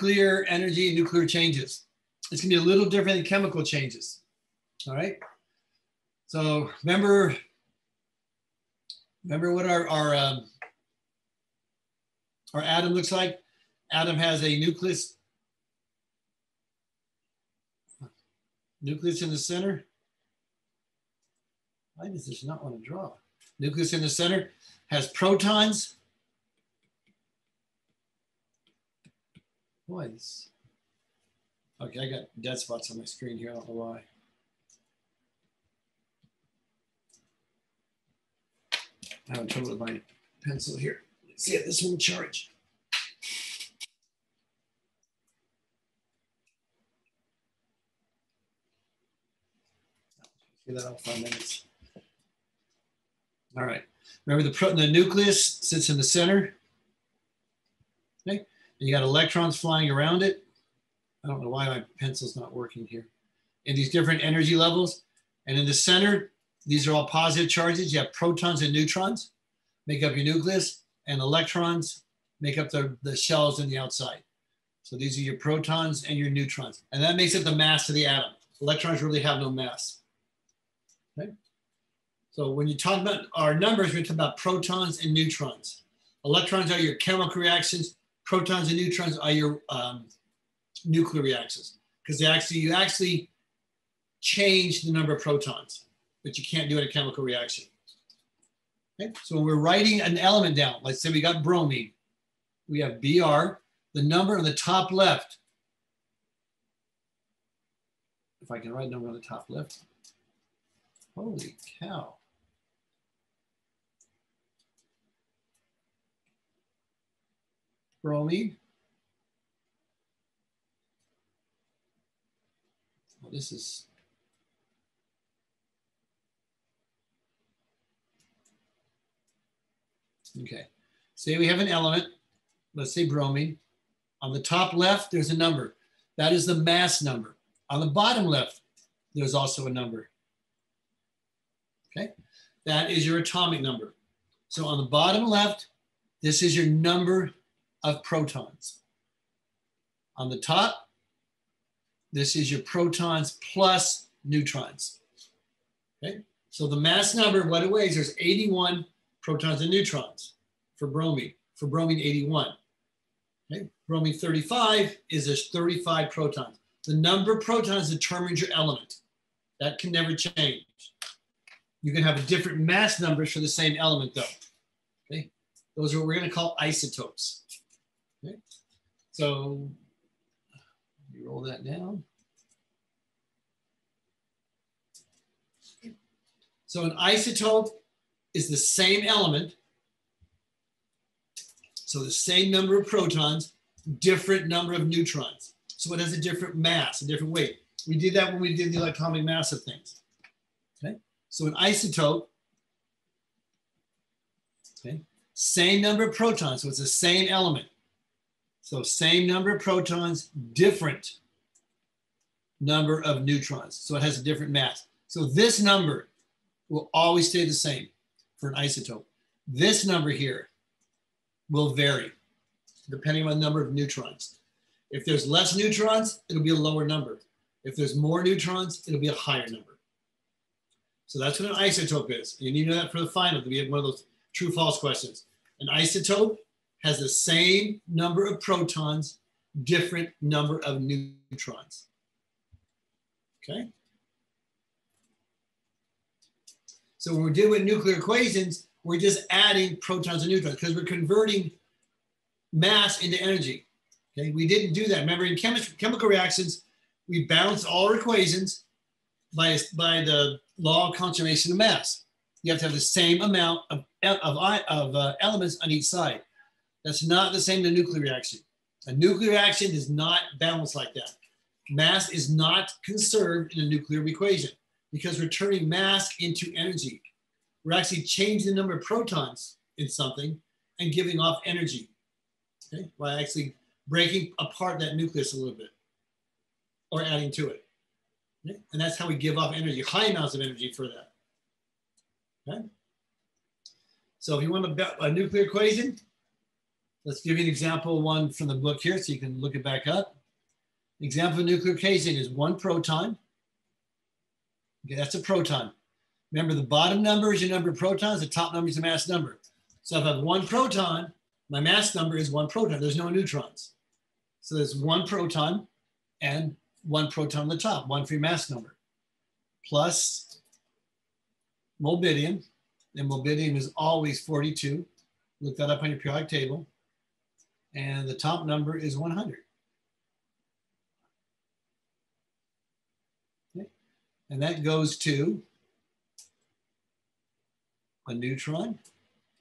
nuclear energy and nuclear changes. It's gonna be a little different than chemical changes. All right. So remember what our atom looks like? Atom has a nucleus in the center. Why does this not want to draw? Nucleus in the center has protons. Boy, this. Okay, I got dead spots on my screen here. I don't know why. I have trouble with my pencil here. Let's see if this one will charge. Give that all 5 minutes. All right. Remember the nucleus sits in the center. Okay. And you got electrons flying around it. I don't know why my pencil's not working here. In these different energy levels. And in the center, these are all positive charges. You have protons and neutrons make up your nucleus, and electrons make up the shells in the outside. So these are your protons and your neutrons. And that makes it the mass of the atom. Electrons really have no mass. Okay. So when you talk about our numbers, we're talking about protons and neutrons. Electrons are your chemical reactions. Protons and neutrons are your nuclear reactions, because you actually change the number of protons, but you can't do it in a chemical reaction. Okay. So when we're writing an element down, let's say we got bromine, we have Br, the number on the top left. If I can write a number on the top left. Holy cow. Bromine. Well, this is. Okay. Say we have an element, let's say bromine. On the top left, there's a number. That is the mass number. On the bottom left, there's also a number. Okay, that is your atomic number. So on the bottom left, this is your number of protons. On the top, this is your protons plus neutrons. Okay, so the mass number, what it weighs, there's 81 protons and neutrons for bromine. For bromine, 81. Okay, bromine 35 is there's 35 protons. The number of protons determines your element. That can never change. You can have a different mass numbers for the same element though. Okay, those are what we're going to call isotopes. Okay, so you roll that down. So an isotope is the same element. So the same number of protons, different number of neutrons. So it has a different mass, a different weight. We did that when we did the atomic mass of things. Okay. So an isotope, okay, same number of protons, so it's the same element. So same number of protons, different number of neutrons. So it has a different mass. So this number will always stay the same for an isotope. This number here will vary depending on the number of neutrons. If there's less neutrons, it'll be a lower number. If there's more neutrons, it'll be a higher number. So that's what an isotope is. You need to know that for the final to be one of those true-false questions. An isotope has the same number of protons, different number of neutrons. Okay? So when we're dealing with nuclear equations, we're just adding protons and neutrons because we're converting mass into energy. Okay? We didn't do that. Remember, in chemical reactions, we balance all our equations by the law of conservation of mass. You have to have the same amount of elements on each side. That's not the same in a nuclear reaction. A nuclear reaction is not balanced like that. Mass is not conserved in a nuclear equation because we're turning mass into energy. We're actually changing the number of protons in something and giving off energy, okay, by actually breaking apart that nucleus a little bit or adding to it. Okay? And that's how we give off energy, high amounts of energy for that. Okay? So if you want a nuclear equation, Let's give you an example one from the book here so you can look it back up. Example of nuclear casing is 1 proton. Okay, that's a proton. Remember, the bottom number is your number of protons, the top number is the mass number. So if I have 1 proton, my mass number is 1 proton. There's no neutrons. So there's 1 proton and 1 proton on the top, 1 for your mass number, plus molybdenum. And molybdenum is always 42. Look that up on your periodic table. And the top number is 100. Okay. And that goes to a neutron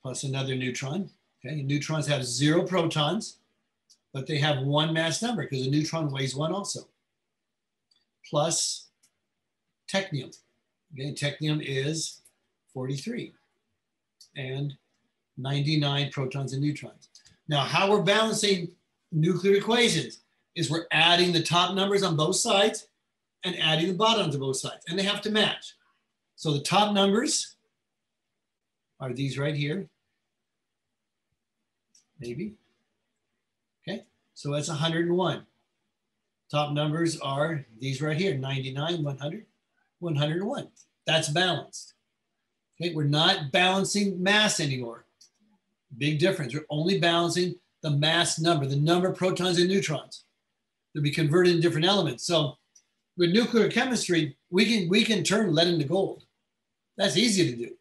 plus another neutron. Okay. Neutrons have 0 protons, but they have 1 mass number because a neutron weighs 1 also. Plus technetium. Okay. Technetium is 43 and 99 protons and neutrons. Now, how we're balancing nuclear equations is we're adding the top numbers on both sides and adding the bottoms on both sides, and they have to match. So the top numbers are these right here, maybe. Okay, so that's 101. Top numbers are these right here, 99, 100, 101. That's balanced. Okay, we're not balancing mass anymore. Big difference. We're only balancing the mass number, the number of protons and neutrons. They'll be converted in different elements. So with nuclear chemistry, we can turn lead into gold. That's easy to do.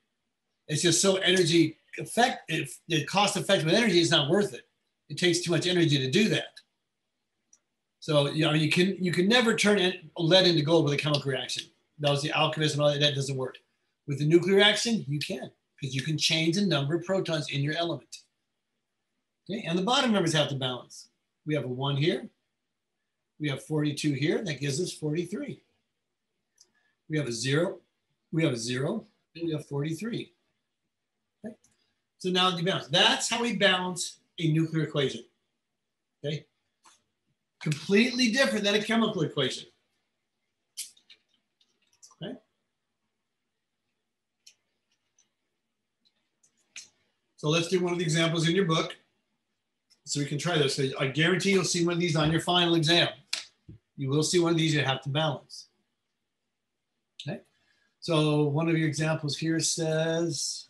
It's just so energy effective. The cost effective with energy is not worth it. It takes too much energy to do that. So you can never turn lead into gold with a chemical reaction. That was the alchemist and all that. That doesn't work. With the nuclear reaction, you can, because you can change the number of protons in your element. Okay, and the bottom numbers have to balance. We have a 1 here. We have 42 here. That gives us 43. We have a 0. We have a 0. And we have 43. Okay, so now you balance. That's how we balance a nuclear equation. Okay, completely different than a chemical equation. Okay. So let's do one of the examples in your book so we can try this. So I guarantee you'll see one of these on your final exam. You will see one of these you have to balance. Okay. So one of your examples here says,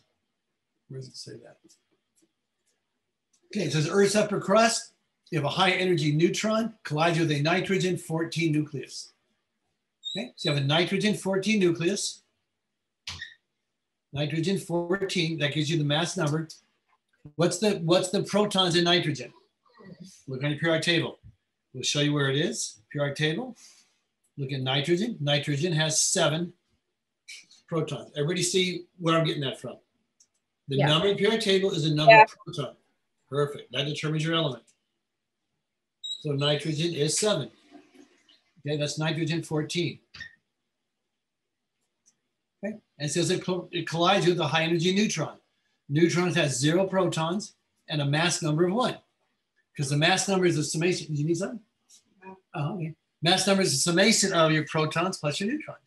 where does it say that? Okay, it says Earth's upper crust, you have a high energy neutron, collides with a nitrogen 14 nucleus. Okay, so you have a nitrogen 14 nucleus. Nitrogen 14, that gives you the mass number. What's the protons in nitrogen? Look on your periodic table. We'll show you where it is. Periodic table. Look at nitrogen. Nitrogen has 7 protons. Everybody see where I'm getting that from? The number in the periodic table is the number of protons. Perfect. That determines your element. So nitrogen is 7. Okay, that's nitrogen 14. Okay, and it says it collides with a high energy neutron. Neutrons has 0 protons and a mass number of 1. Because the mass number is the summation. Do you need something? Oh, okay. Mass number is the summation of your protons plus your neutrons.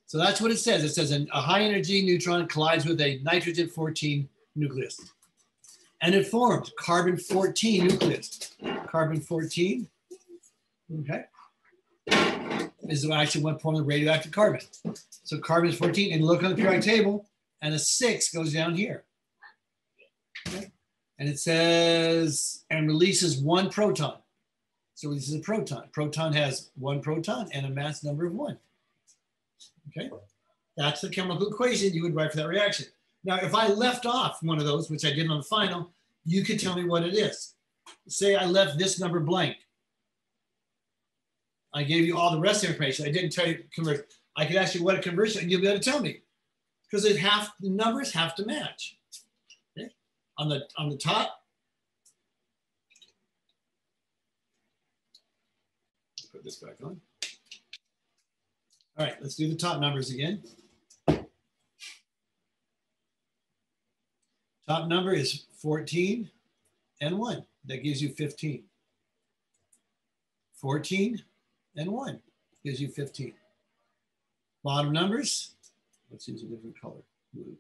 So that's what it says. It says a high energy neutron collides with a nitrogen 14 nucleus. And it forms carbon 14 nucleus. Carbon 14, okay, is actually one form of radioactive carbon. So carbon is 14, and look on the periodic table, and a 6 goes down here. Okay. And it says, and releases 1 proton. So this is a proton. Proton has 1 proton and a mass number of 1. Okay, that's the chemical equation you would write for that reaction. Now, if I left off one of those, which I did on the final, you could tell me what it is. Say I left this number blank. I gave you all the rest of the information. I didn't tell you conversion. I could ask you what a conversion, and you'll be able to tell me, because the numbers have to match. Okay? On the top, put this back on. All right, let's do the top numbers again. Top number is 14 and 1. That gives you 15. 14 and 1 gives you 15. Bottom numbers, let's use a different color, blue.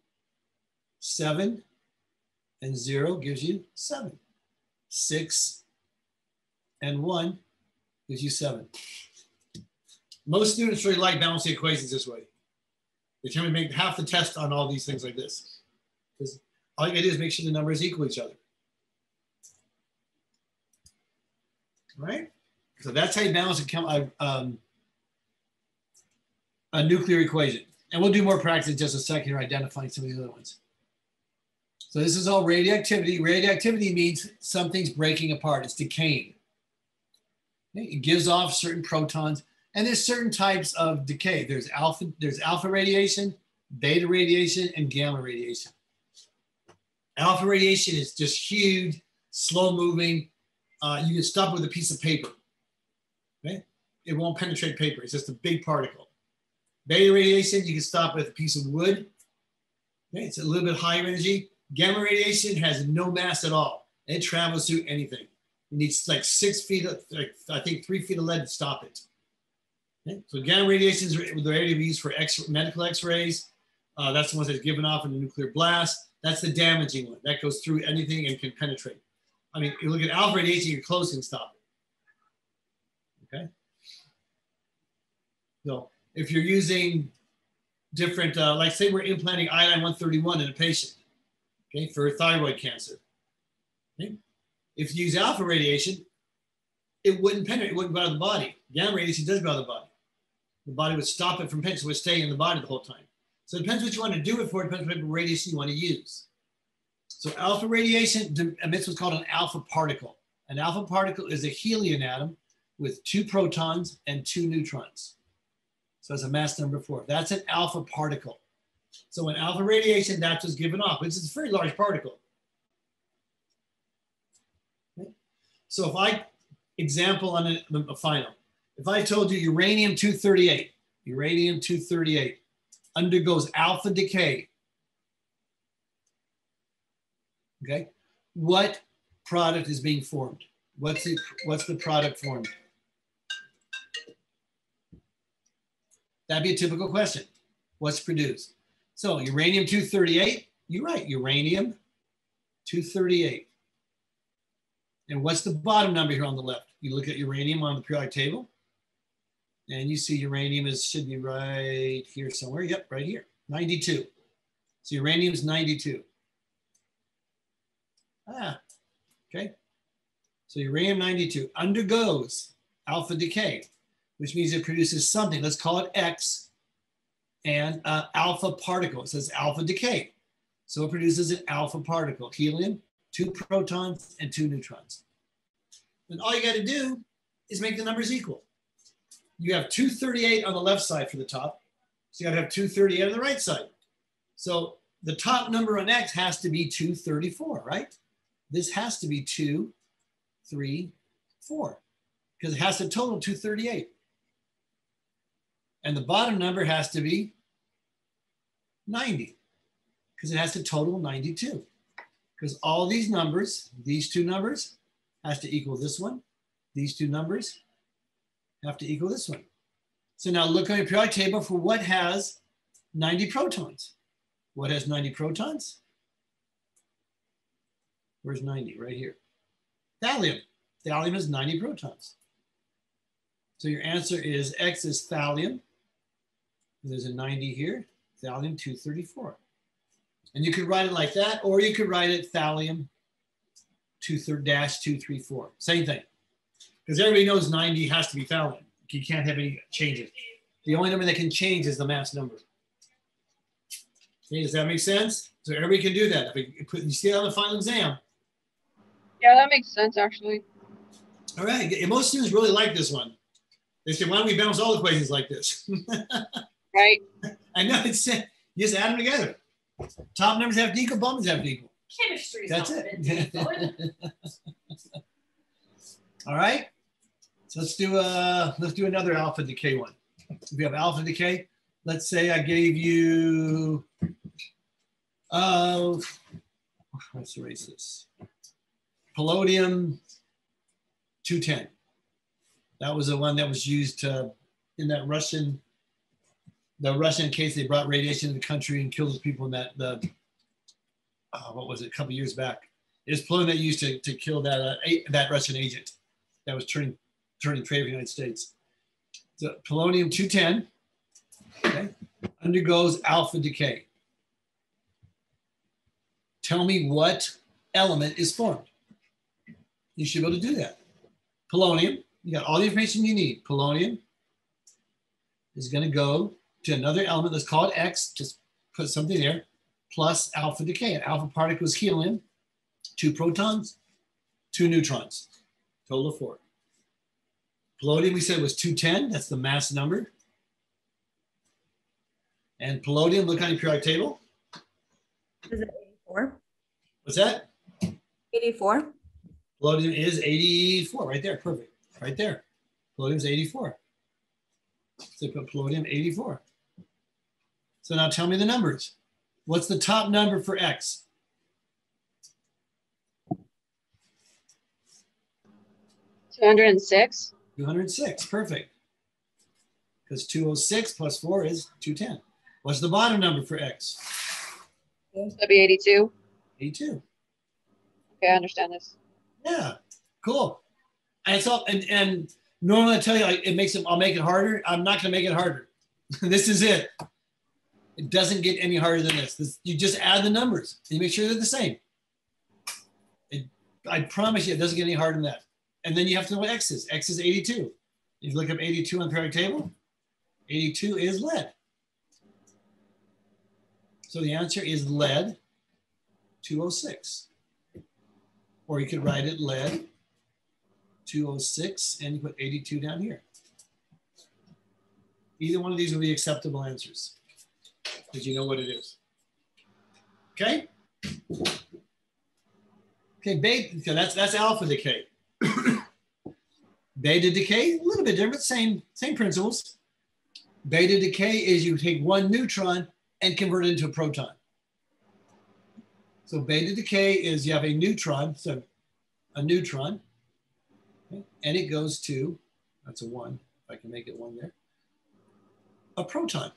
7 and 0 gives you 7. 6, and 1 gives you 7. Most students really like balancing equations this way. They tend to make half the test on all these things like this. Because all you gotta do is make sure the numbers equal each other. All right? So that's how you balance a nuclear equation. And we'll do more practice in just a second here, identifying some of these other ones. So this is all radioactivity. Radioactivity means something's breaking apart. It's decaying. Okay? It gives off certain protons. And there's certain types of decay. There's alpha radiation, beta radiation, and gamma radiation. Alpha radiation is just huge, slow moving. You can stop it with a piece of paper. Okay? It won't penetrate paper. It's just a big particle. Beta radiation, you can stop with a piece of wood. Okay? It's a little bit higher energy. Gamma radiation has no mass at all. It travels through anything. It needs like 6 feet, I think 3 feet of lead to stop it. Okay? So gamma radiation is the area we use for medical x-rays. That's the ones that's given off in a nuclear blast. That's the damaging one. That goes through anything and can penetrate. I mean, you look at alpha radiation, you're close and stop it. Okay? So if you're using different, like say we're implanting iodine-131 in a patient, okay, for thyroid cancer. Okay? If you use alpha radiation, it wouldn't penetrate, it wouldn't go out of the body. Gamma radiation does go out of the body. The body would stop it from penetrating, so it would stay in the body the whole time. So it depends what you want to do it for, it depends what type of radiation you want to use. So alpha radiation emits what's called an alpha particle. An alpha particle is a helium atom with 2 protons and 2 neutrons. So it's a mass number 4. That's an alpha particle. So in alpha radiation, that's what's given off, which is a very large particle. Okay? So if I, example on a final, if I told you uranium-238 undergoes alpha decay, okay, what product is being formed? What's the product formed? That'd be a typical question. What's produced? So uranium-238, you're right, uranium-238. And what's the bottom number here on the left? You look at uranium on the periodic table, and you see uranium should be right here somewhere. Yep, right here, 92. So uranium is 92. Okay. So uranium-92 undergoes alpha decay, which means it produces something. Let's call it X, and alpha particle. It says alpha decay. So it produces an alpha particle, helium, 2 protons and 2 neutrons. And all you got to do is make the numbers equal. You have 238 on the left side for the top. So you got to have 238 on the right side. So the top number on X has to be 234, right? This has to be 234 because it has to total 238. And the bottom number has to be 90 because it has to total 92. Because all these numbers, these 2 numbers, has to equal this one. These 2 numbers have to equal this one. So now look on your periodic table for what has 90 protons. What has 90 protons? Where's 90? Right here. Thallium. Thallium has 90 protons. So your answer is X is thallium. There's a 90 here. Thallium-234. And you could write it like that, or you could write it thallium-234. Same thing. Because everybody knows 90 has to be thallium. You can't have any changes. The only number that can change is the mass number. Okay, does that make sense? So everybody can do that. You see it on the final exam. Yeah, that makes sense, actually. All right. Most students really like this one. They say, why don't we balance all equations like this? Right. I know. You just add them together. Top numbers have to equal, bottoms have to equal. Chemistry is That's it. All right. So let's do another alpha decay one. If we have alpha decay, let's say I gave you let's erase this. Polonium-210. That was the one that was used in that Russian case. They brought radiation to the country and killed those people in that what was it, a couple years back. It's polonium that used to kill that Russian agent that was turning trade for the United States. So polonium-210, okay, undergoes alpha decay. Tell me what element is formed. You should be able to do that. Polonium, you got all the information you need. Polonium is going to go to another element. Let's call it X. Just put something there. Plus alpha decay. An alpha particle is helium. 2 protons, 2 neutrons. Total of 4. Polonium, we said, was 210. That's the mass number. And polonium, look on your periodic table. Is it 84? What's that? 84. Polonium is 84, right there. Perfect. Right there. Polonium is 84. So put polonium 84. So now tell me the numbers. What's the top number for X? 206. 206. Perfect. Because 206 plus 4 is 210. What's the bottom number for X? That'd be 82. 82. Okay, I understand this. Yeah, cool. And it's all, and normally I tell you I'll make it harder. I'm not going to make it harder. This is it. It doesn't get any harder than this. You just add the numbers and you make sure they're the same. I promise you, it doesn't get any harder than that. And then you have to know what X is. X is 82. If you look up 82 on the periodic table, 82 is lead. So the answer is lead 206. Or you could write it lead 206 and you put 82 down here. Either one of these will be acceptable answers because you know what it is. Okay? Okay, that's alpha decay. Beta decay, a little bit different, same principles. Beta decay is you take one neutron and convert it into a proton. So beta decay is you have a neutron, okay, and it goes to, that's a 1, if I can make it 1 there, a proton,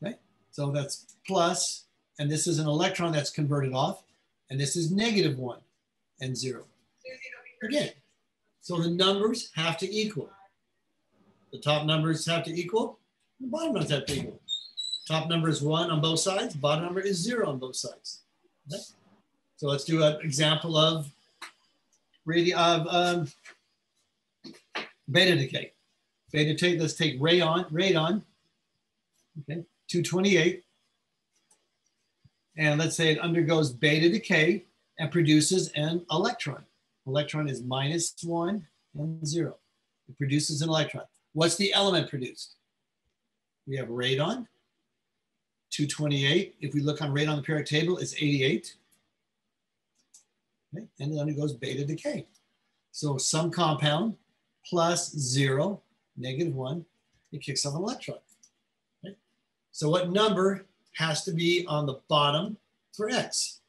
okay? So that's plus, and this is an electron that's converted off, and this is -1 and 0. Again, so the numbers have to equal. The top numbers have to equal, the bottom numbers have to equal. Top number is 1 on both sides, bottom number is 0 on both sides. Okay? So let's do an example of beta decay. Beta decay, let's take radon, okay, 228. And let's say it undergoes beta decay and produces an electron. Electron is -1 and 0. It produces an electron. What's the element produced? We have radon, 228. If we look on radon on the periodic table, it's 88. Okay. And it undergoes beta decay. So some compound plus 0, -1, it kicks off an electron. Okay. So what number has to be on the bottom for X?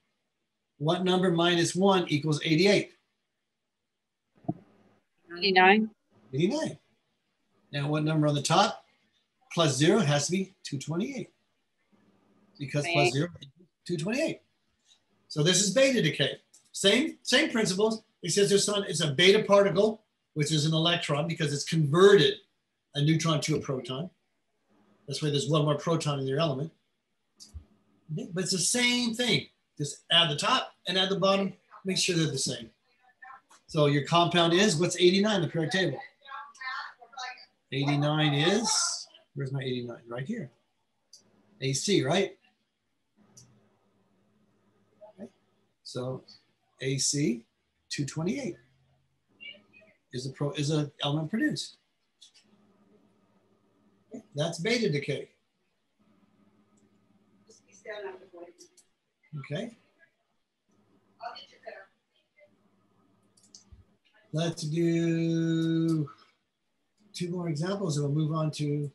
What number -1 equals 88? 89. 89. Now what number on the top? Plus 0 has to be 228. Because plus 0 equals 228. So this is beta decay. Same principles. It says it's a beta particle, which is an electron because it's converted a neutron to a proton. That's why there's one more proton in your element. Okay. But it's the same thing. Just add the top and add the bottom. Make sure they're the same. So your compound is, what's 89 on the periodic table? 89 is, where's my 89? Right here. AC, right? Okay. So AC 228 is a element produced. Okay. That's beta decay. Okay. Let's do 2 more examples and we'll move on to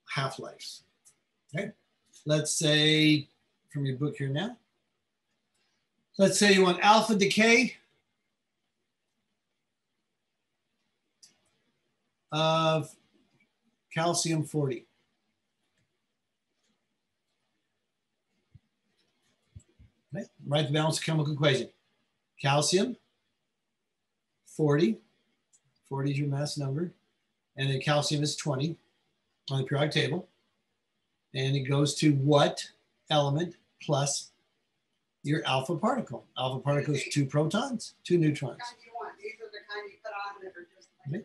half-lives. Okay. Let's say, from your book here now, let's say you want alpha decay of calcium 40. Okay? Write the balanced chemical equation. Calcium, 40. 40 is your mass number. And then calcium is 20 on the periodic table. And it goes to what element plus your alpha particle? Alpha particle is 2 protons, 2 neutrons. Okay.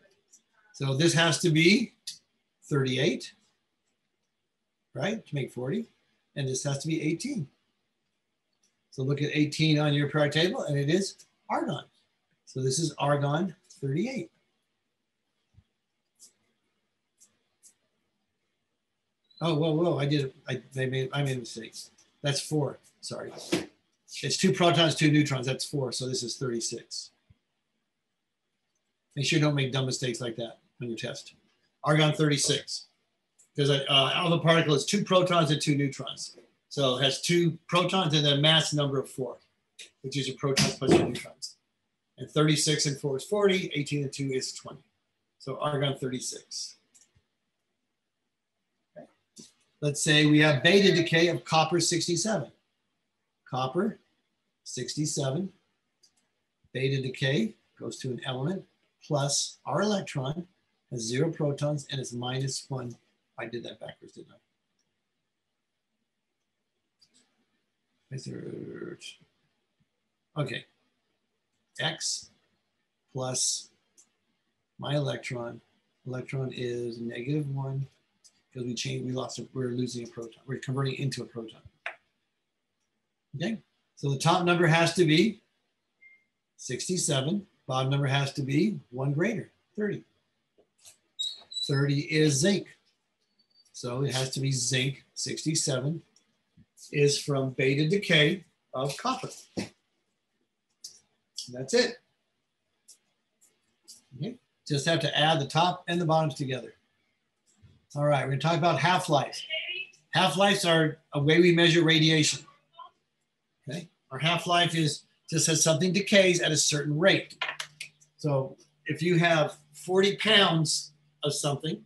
So this has to be 38, right, to make 40. And this has to be 18. So look at 18 on your periodic table, and it is argon. So this is argon 38. Oh, whoa, I made a mistake. That's 4, sorry. It's 2 protons, 2 neutrons, that's 4, so this is 36. Make sure you don't make dumb mistakes like that on your test. Argon 36, because alpha particle is 2 protons and 2 neutrons. So it has 2 protons and a mass number of 4, which is your protons plus your neutrons. And 36 and 4 is 40, 18 and 2 is 20. So argon 36. Okay. Let's say we have beta decay of copper 67. Copper 67, beta decay goes to an element plus our electron, has 0 protons and it's -1. I did that backwards, didn't I? Okay, X plus my electron. Electron is -1 because we're losing a proton. We're converting into a proton. Okay, so the top number has to be 67. Bottom number has to be 1 greater, 30. 30 is zinc. So it has to be zinc 67 is from beta decay of copper. That's it. Okay. Just have to add the top and the bottoms together. All right, we're going to talk about half-lives. Half-lives are a way we measure radiation. Okay, our half-life is just as something decays at a certain rate. So if you have 40 pounds of something,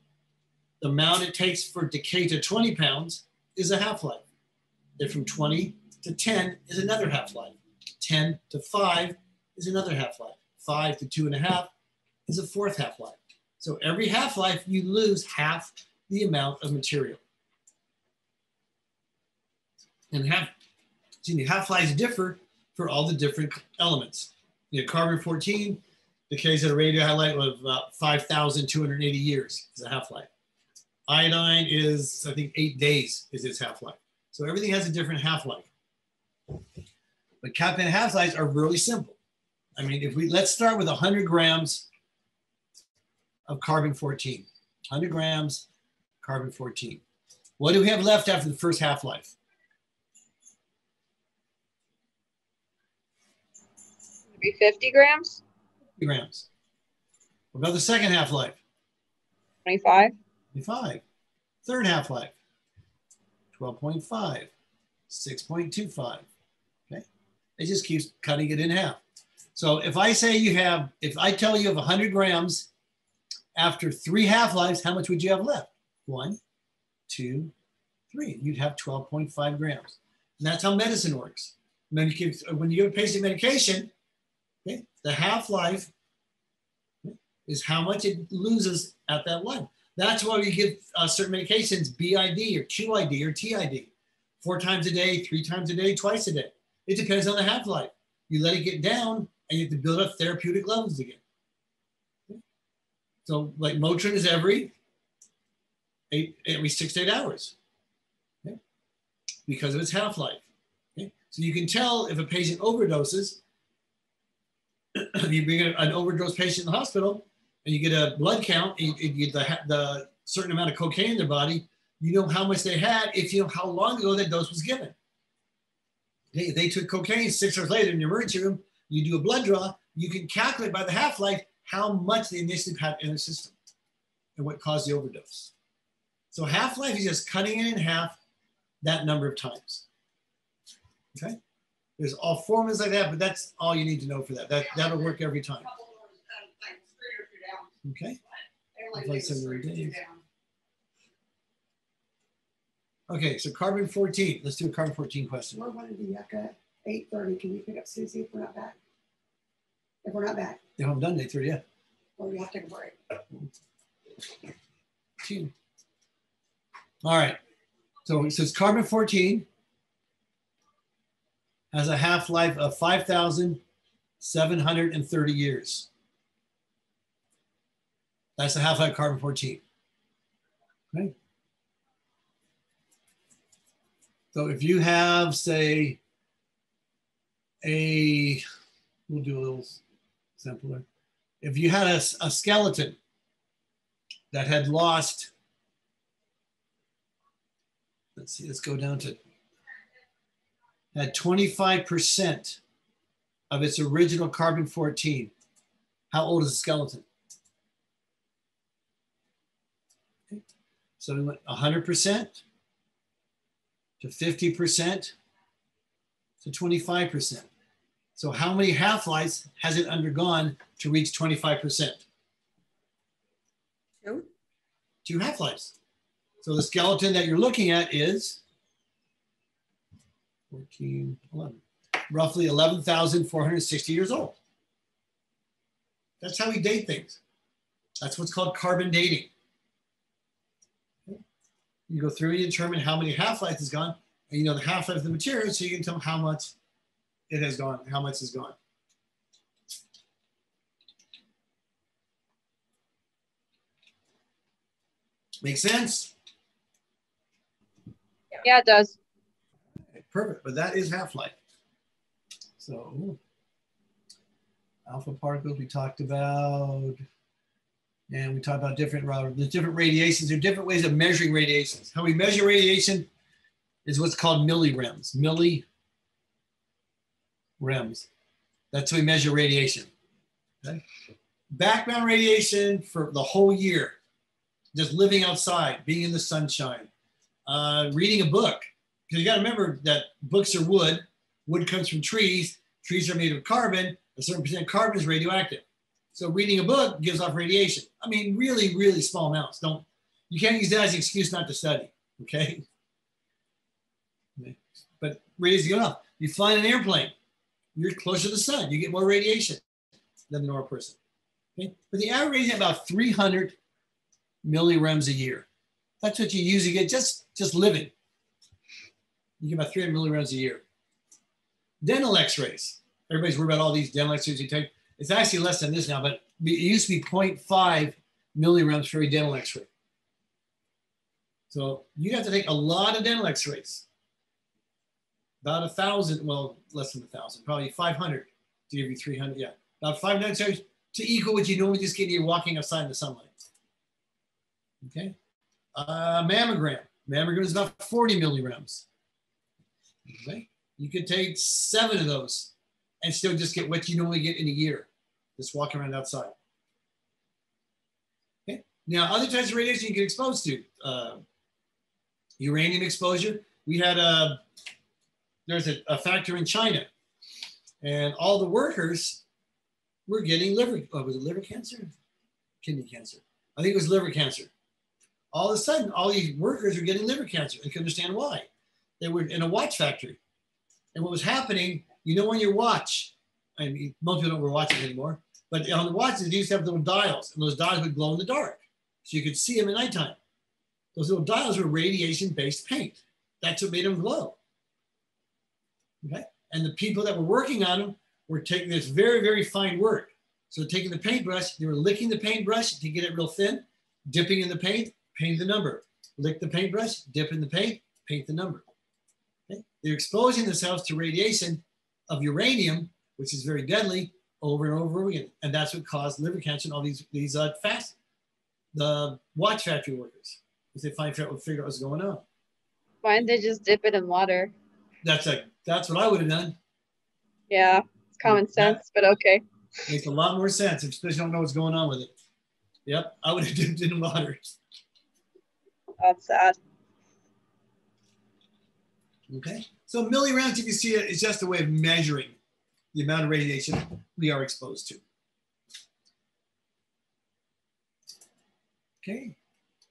the amount it takes for decay to 20 pounds is a half-life. Then from 20 to 10 is another half-life. 10 to 5 is another half-life. 5 to 2.5 is a 4th half-life. So every half-life, you lose half the amount of material. And half-lives differ for all the different elements. You know, carbon-14 decays at a radio half-life of about 5,280 years is a half-life. Iodine is, I think, 8 days is its half-life. So everything has a different half-life. But Kappan half-lives are really simple. I mean, let's start with 100 grams of carbon-14. 100 grams carbon-14. What do we have left after the first half-life? Be 50 grams? 50 grams. What about the second half-life? 25. 25. Third half-life? 12.5. 6.25. Okay. It just keeps cutting it in half. So if I tell you have 100 grams after 3 half-lives, how much would you have left? 1, 2, 3. You'd have 12.5 grams. And that's how medicine works. When you give a patient medication, okay, the half-life is how much it loses at that one. That's why we give certain medications BID or QID or TID. 4 times a day, 3 times a day, twice a day. It depends on the half-life. You let it get down and you have to build up therapeutic levels again. Okay. So like Motrin is every 6 to 8 hours, okay, because of its half-life. Okay. So you can tell if a patient overdoses. If you bring an overdose patient in the hospital and you get a blood count, and you get the certain amount of cocaine in their body, you know how much they had if you know how long ago that dose was given. Okay, if they took cocaine 6 hours later in the emergency room, you do a blood draw, you can calculate by the half-life how much they initially had in the system and what caused the overdose. So half-life is just cutting it in half that number of times. Okay? There's all formulas like that, but that's all you need to know for that. That'll work every time. Okay. Okay, so carbon-14. Let's do a carbon-14 question. What one did you yucca? 8:30. Can you pick up Susie if we're not back? If we're not back, They haven't done 8:30 yet. or we have to take a break. All right. So it says carbon-14 has a half-life of 5,730 years. That's the half-life of carbon-14. Okay. So if you have, say, we'll do a little simpler. If you had a skeleton that had lost, let's see, let's go down to, had 25% of its original carbon-14, how old is a skeleton? Okay. So we went 100% to 50% to 25%. So how many half-lives has it undergone to reach 25%? 2. 2 half-lives. So the skeleton that you're looking at is 14, 11, roughly 11,460 years old. That's how we date things. That's what's called carbon dating. You go through and you determine how many half-lives has gone, and you know the half-life of the material, so you can tell how much it has gone, how much is gone. Make sense? Yeah, it does. Okay, perfect, but that is half-life. So alpha particles we talked about, and we talked about different radiations. There are different ways of measuring radiations. How we measure radiation is what's called millirems. Millirems. That's how we measure radiation. Okay? Background radiation for the whole year, just living outside, being in the sunshine, reading a book. Because you got to remember that books are wood. Wood comes from trees. Trees are made of carbon. A certain percent of carbon is radioactive. So reading a book gives off radiation. I mean, really, really small amounts. You can't use that as an excuse not to study, okay? But radiation enough. You fly in an airplane, you're closer to the sun. You get more radiation than the normal person. Okay? But the average is about 300 millirems a year. That's what you usually get just living. You get about 300 millirems a year. Dental x-rays. Everybody's worried about all these dental x-rays you take. It's actually less than this now, but it used to be 0.5 millirems for a dental x-ray. So you have to take a lot of dental x-rays. About 1,000, well, less than 1,000, probably 500 to give you 300, yeah. About 500 x-rays to equal what you normally just get when you're walking outside in the sunlight. Okay. Mammogram. Mammogram is about 40 millirems. Okay. You could take 7 of those and still just get what you normally get in a year, just walking around outside. Okay. Now, other types of radiation you get exposed to. Uranium exposure. We had there's a factory in China, and all the workers were getting was it liver cancer? Kidney cancer. I think it was liver cancer. All of a sudden, all these workers were getting liver cancer. They couldn't understand why. They were in a watch factory. And what was happening, you know, on your watch, I mean, most people don't wear watches anymore, but on the watches, they used to have little dials, and those dials would glow in the dark. So you could see them at nighttime. Those little dials were radiation-based paint. That's what made them glow. Okay? And the people that were working on them were taking this very, very fine work. So taking the paintbrush, they were licking the paintbrush to get it real thin, dipping in the paint, paint the number. Lick the paintbrush, dip in the paint, paint the number. Okay? They're exposing themselves to radiation of uranium, which is very deadly, over and over again. And that's what caused liver cancer and all the watch factory workers, because they figure out what's going on. Why didn't they just dip it in water? That's what I would have done. Yeah, it's common sense, but okay. Makes a lot more sense, especially if you don't know what's going on with it. Yep, I would have dipped it in water. That's sad. Okay, so millirems, if you see it, is just a way of measuring the amount of radiation we are exposed to. Okay,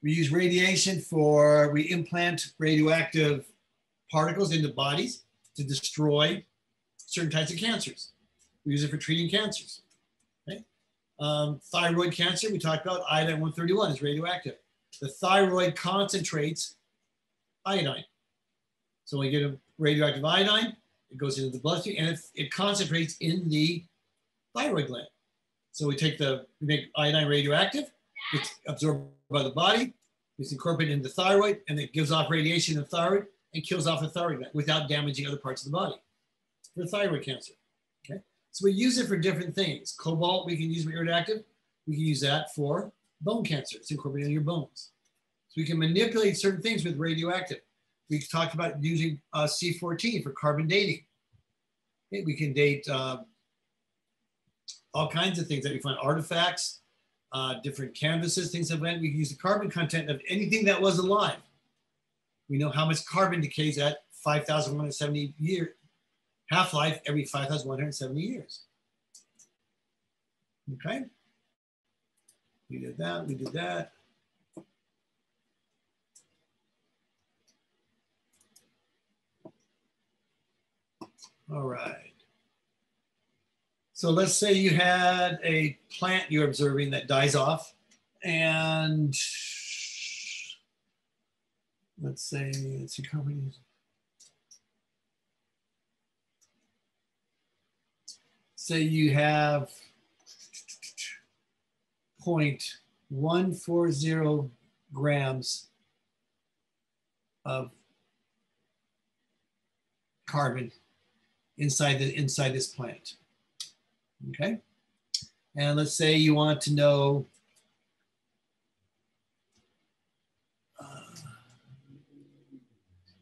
we use radiation we implant radioactive particles into bodies to destroy certain types of cancers. We use it for treating cancers. Okay? Thyroid cancer, we talked about iodine-131 is radioactive. The thyroid concentrates iodine. So when we get a radioactive iodine, it goes into the bloodstream and it concentrates in the thyroid gland. So we make iodine radioactive, it's absorbed by the body, it's incorporated into the thyroid, and it gives off radiation in the thyroid and kills off the thyroid gland without damaging other parts of the body for thyroid cancer. Okay, so we use it for different things. Cobalt we can use for radioactive. We can use that for bone cancer. It's incorporated in your bones. So we can manipulate certain things with radioactive. We talked about using C14 for carbon dating. Okay, we can date all kinds of things that we find, artifacts, different canvases, things like that. We can use the carbon content of anything that was alive. We know how much carbon decays at 5,170 years, half-life every 5,170 years. Okay. We did that, we did that. All right. So let's say you had a plant you're observing that dies off, and let's see companies. Say you have 0.140 grams of carbon inside this plant. Okay, and let's say you want to know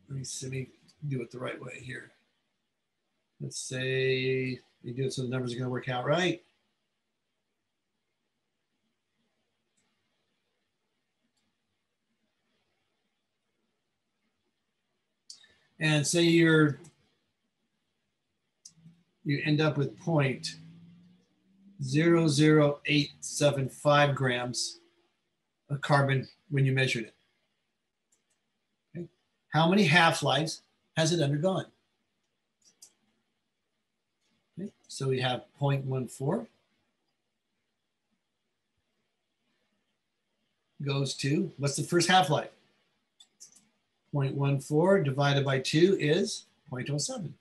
let me do it the right way here. Let's say you do it so the numbers are going to work out right. And say you end up with 0.00875 grams of carbon when you measured it. Okay. How many half-lives has it undergone? Okay. So we have 0.14 goes to, what's the first half-life? 0.14 divided by 2 is 0.07.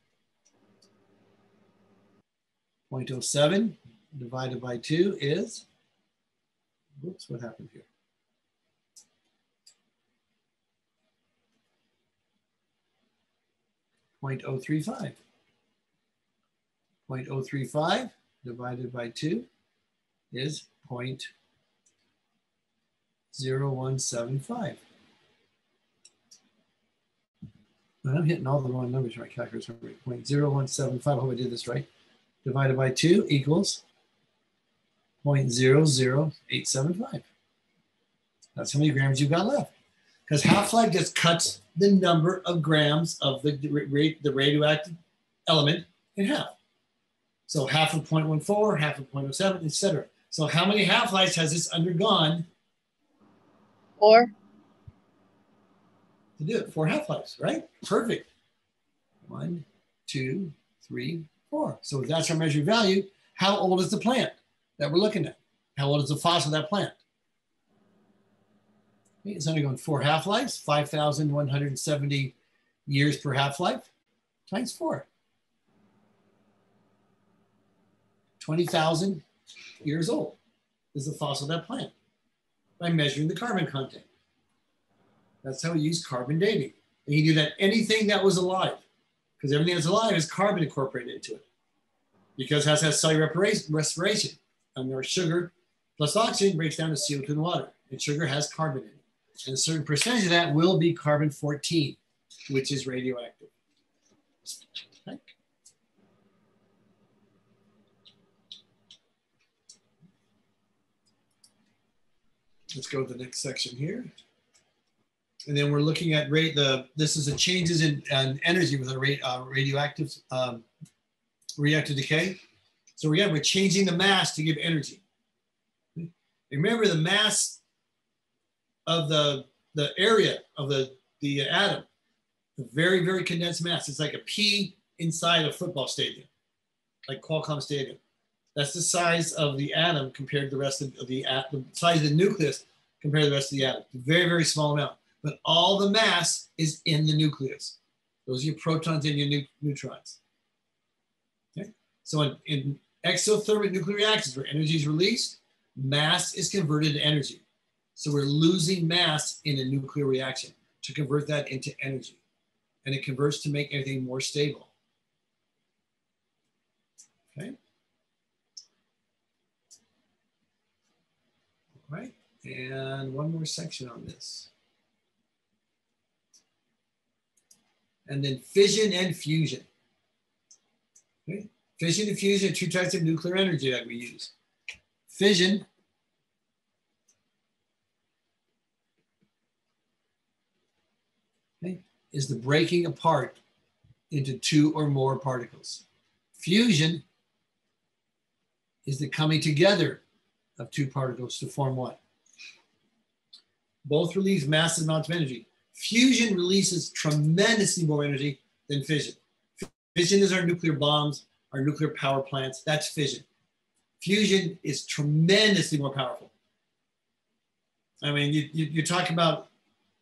0.07 divided by 2 is, whoops, what happened here? .035. 0.035 divided by 2 is 0.0175. And I'm hitting all the wrong numbers right, calculator. 0.0175, I hope I did this right. Divided by 2 equals 0.00875. That's how many grams you've got left. Because half-life just cuts the number of grams of the radioactive element in half. So half of 0.14, half of 0.07, etc. So how many half-lives has this undergone? 4. To do it, 4 half-lives, right? Perfect. 1, 2, 3, 4. So if that's our measured value, how old is the plant that we're looking at? How old is the fossil of that plant? Okay, it's undergone 4 half-lives, 5,170 years per half-life, times 4. 20,000 years old is the fossil of that plant by measuring the carbon content. That's how we use carbon dating. And you do that anything that was alive, because everything that's alive is carbon incorporated into it, because it has that cellular respiration. And our sugar plus oxygen breaks down to CO2 and water, and sugar has carbon in it. And a certain percentage of that will be carbon-14, which is radioactive. Okay. Let's go to the next section here. And then we're looking at this is the changes in energy with a radioactive reactive decay. So we're changing the mass to give energy. Remember, the mass of the area of the atom, the very, very condensed mass. It's like a pea inside a football stadium. like Qualcomm Stadium. That's the size of the atom compared to the rest of the size of the nucleus compared to the rest of the atom. Very, very small amount. But all the mass is in the nucleus. Those are your protons and your neutrons. Okay? So in exothermic nuclear reactions where energy is released, mass is converted to energy. So we're losing mass in a nuclear reaction to convert that into energy. And it converts to make everything more stable. Okay. All right. And one more section on this. And then fission and fusion. Okay. Fission and fusion are two types of nuclear energy that we use. Fission is the breaking apart into two or more particles. Fusion is the coming together of two particles to form what? Both release massive amounts of energy. Fusion releases tremendously more energy than fission. Fission is our nuclear bombs, our nuclear power plants. That's fission. Fusion is tremendously more powerful. I mean, you talk about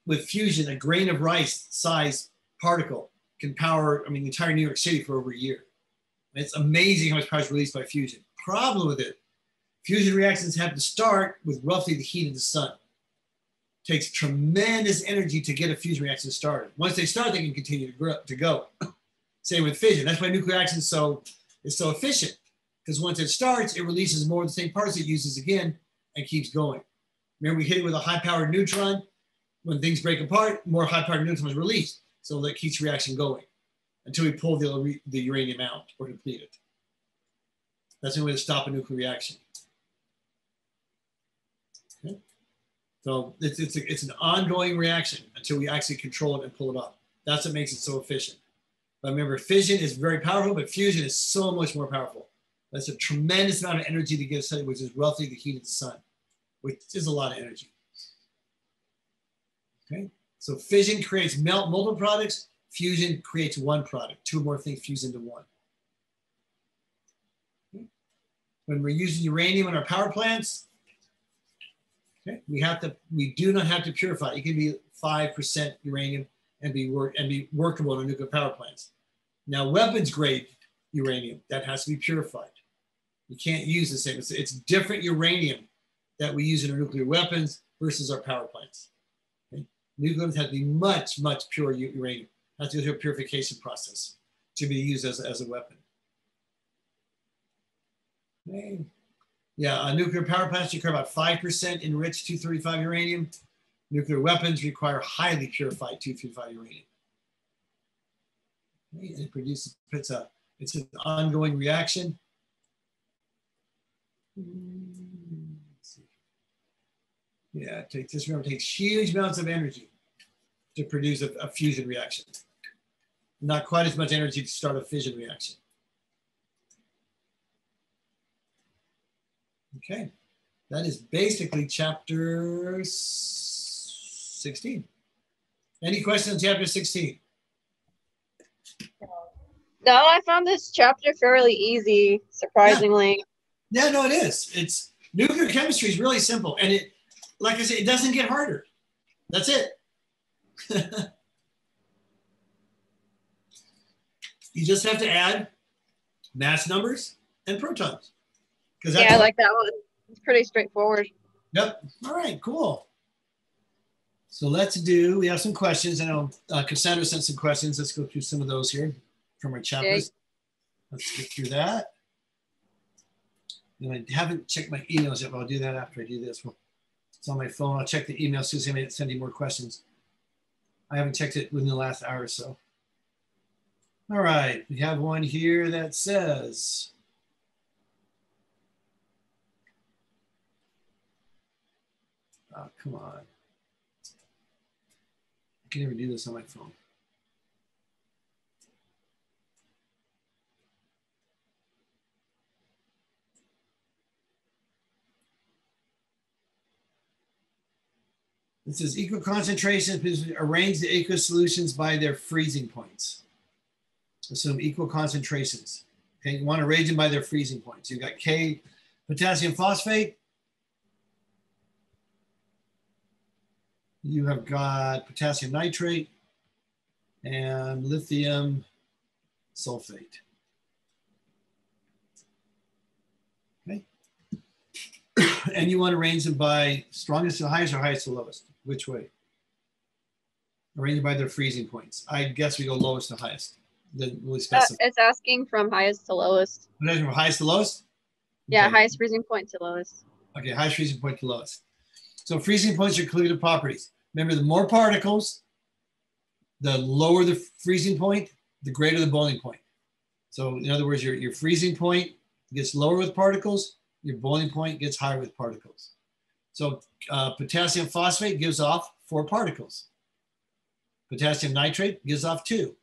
with fusion, a grain of rice size particle can power, the entire New York City for over a year. It's amazing how much power is released by fusion. Problem with it, fusion reactions have to start with roughly the heat of the sun. It takes tremendous energy to get a fusion reaction started. Once they start, they can continue to go. Same with fission. That's why nuclear reaction is so efficient, because once it starts, it releases more of the same parts it uses again and keeps going. Remember, we hit it with a high-powered neutron. When things break apart, more high-powered neutrons are released. So that keeps reaction going until we pull the uranium out or deplete it. That's the only way to stop a nuclear reaction. Okay? So it's an ongoing reaction until we actually control it and pull it off. That's what makes it so efficient. But remember, fission is very powerful, but fusion is so much more powerful. That's a tremendous amount of energy to get started, which is roughly the heat of the sun, which is a lot of energy. Okay, so fission creates multiple products. Fusion creates one product. Two or more things fuse into one. Okay. When we're using uranium in our power plants, okay, we do not have to purify. It can be 5% uranium and be workable in nuclear power plants. Now, weapons grade uranium, that has to be purified. You can't use the same. It's different uranium that we use in our nuclear weapons versus our power plants. Nuclear weapons have to be much, much pure uranium. Have to go through a purification process to be used as a weapon. Okay. Yeah, nuclear power plants require about 5% enriched 235 uranium. Nuclear weapons require highly purified 235 uranium. Okay. It's an ongoing reaction. Yeah, it takes huge amounts of energy to produce a fusion reaction. Not quite as much energy to start a fission reaction. Okay, that is basically chapter 16. Any questions on chapter 16? No, I found this chapter fairly easy, surprisingly. Yeah, no, it is. Nuclear chemistry is really simple, and like I said, it doesn't get harder. That's it. You just have to add mass numbers and protons. Yeah, I like that one. It's pretty straightforward. Yep. All right, cool. So we have some questions. I know Cassandra sent some questions. Let's go through some of those here from our chapters. Okay. Let's get through that. And I haven't checked my emails yet, but I'll do that after I do this. It's on my phone. I'll check the email. Susie may send you more questions. I haven't checked it within the last hour or so. All right, we have one here that says, oh, come on. I can never do this on my phone. It says equal concentrations, arrange the aqueous solutions by their freezing points. Assume equal concentrations. Okay, you want to arrange them by their freezing points. You've got K potassium phosphate. You have got potassium nitrate and lithium sulfate. Okay. And you want to arrange them by strongest to highest or highest to lowest? Which way? Arrange them by their freezing points. I guess we go lowest to highest. Then we'll specify. It's asking from highest to lowest. From highest to lowest? Yeah, Okay. highest freezing point to lowest. Okay, highest freezing point to lowest. So freezing points are collutive properties. Remember, the more particles, the lower the freezing point, the greater the boiling point. So in other words, your freezing point gets lower with particles, your boiling point gets higher with particles. So potassium phosphate gives off 4 particles. Potassium nitrate gives off 2.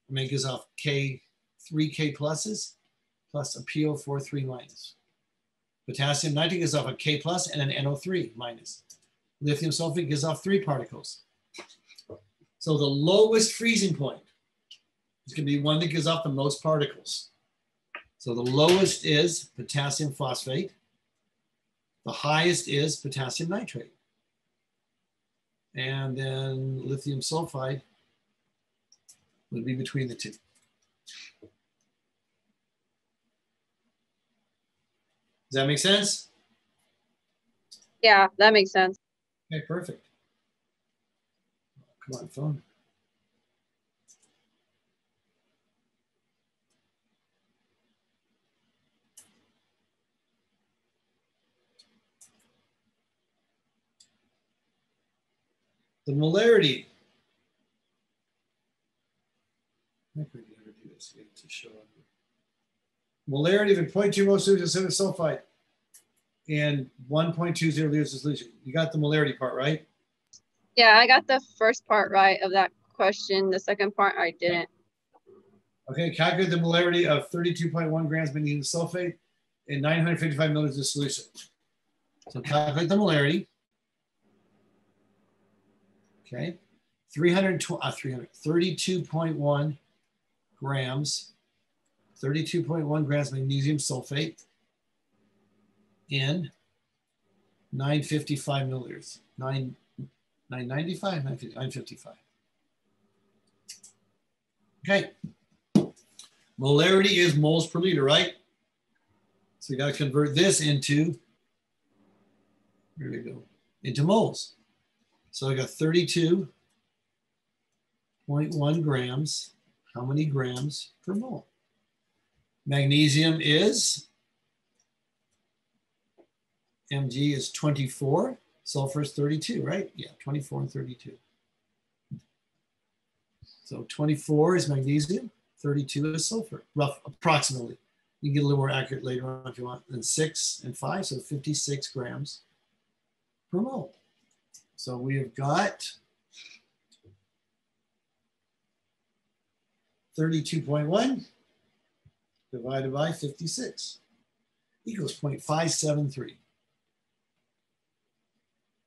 I mean, it gives off 3 K pluses plus a PO4 minus. Potassium nitrate gives off a K plus and an NO3 minus. Lithium sulfate gives off 3 particles. So the lowest freezing point is going to be one that gives off the most particles. So the lowest is potassium phosphate. The highest is potassium nitrate. And then lithium sulfide would be between the 2. Does that make sense? Yeah, that makes sense. Okay, perfect. Come on, phone. The molarity. I think we can never do this again to show up. Molarity of a 0.2 mole solution of sulfide and 1.20 liters of solution. You got the molarity part, right? Yeah, I got the first part right of that question. The second part I didn't. Okay, calculate the molarity of 32.1 grams magnesium sulfate and 955 milliliters of solution. So calculate the molarity. Okay, 32.1 grams, 32.1 grams magnesium sulfate in 955 milliliters. 995, 955. Okay. Molarity is moles per liter, right? So you got to convert this into, here we go, into moles. So I got 32.1 grams. How many grams per mole? Magnesium is, Mg is 24. Sulfur is 32, right? Yeah, 24 and 32. So 24 is magnesium, 32 is sulfur, rough, approximately. You can get a little more accurate later on if you want. And 6 and 5, so 56 grams per mole. So we have got 32.1 divided by 56 equals 0.573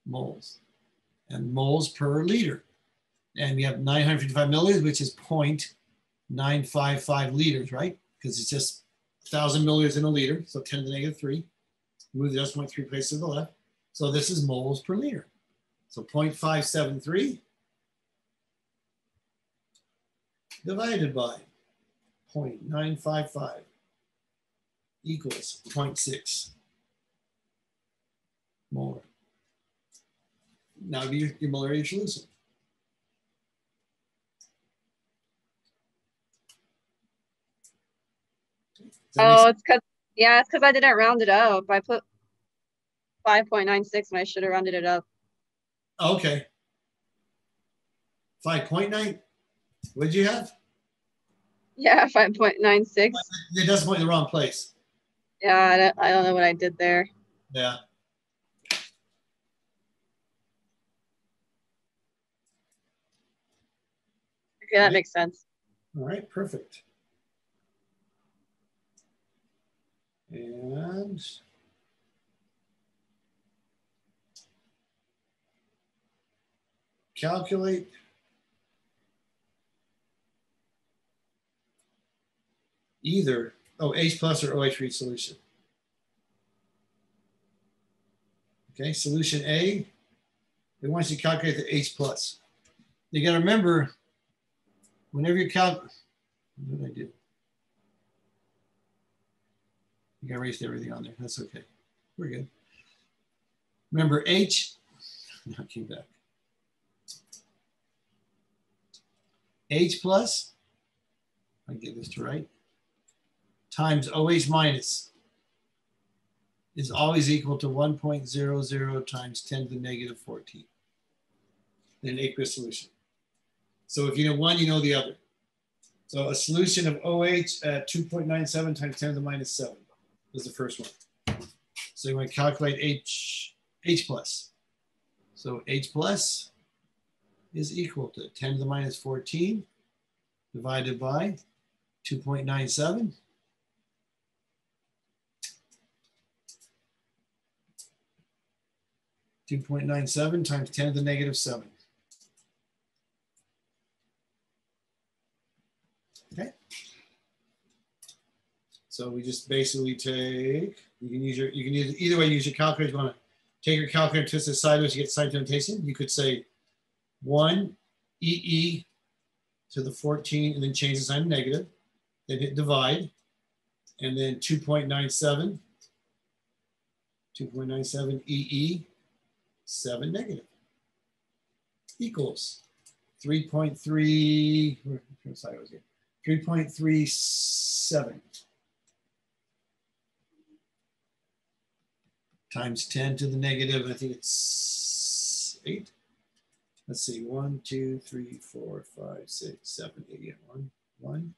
moles. And moles per liter. And we have 955 milliliters, which is 0.955 liters, right? Because it's just 1,000 milliliters in a liter, so 10 to the negative 3. Move the decimal point 3 places to the left. So this is moles per liter. So 0.573 divided by 0.955 equals 0.6 molar. Now your molarity solution. Oh, it's because I didn't round it up. I put 5.96 and I should have rounded it up. Okay. 5.9. What did you have? Yeah, 5.96. The decimal point in the wrong place. Yeah, I don't know what I did there. Yeah. Okay, that makes sense. All right, perfect. And calculate either H plus or OH for each solution. Okay, solution A, it wants you to calculate the H plus. You got to remember, whenever you what did I do? You got to erase everything on there. That's okay. We're good. Remember H, now came back. H plus, I get this to right, times OH minus is always equal to 1.00 times 10 to the negative 14 in an aqueous solution. So if you know one, you know the other. So a solution of OH at 2.97 times 10 to the minus 7 is the first one. So you want to calculate H plus. So H plus is equal to 10 to the minus 14 divided by 2.97. (2.97) times 10 to the negative 7. Okay. So we just basically take, you can use either way, use your calculator. You want to take your calculator, twist it sideways, you get sign notation. You could say 1 EE to the 14 and then change the sign to negative. Then hit divide. And then 2.97 EE 7 negative equals 3.3, 3.37 times 10 to the negative, I think it's 8. Let's see, 1, 2, 3, 4, 5, 6, 7, 8, 1.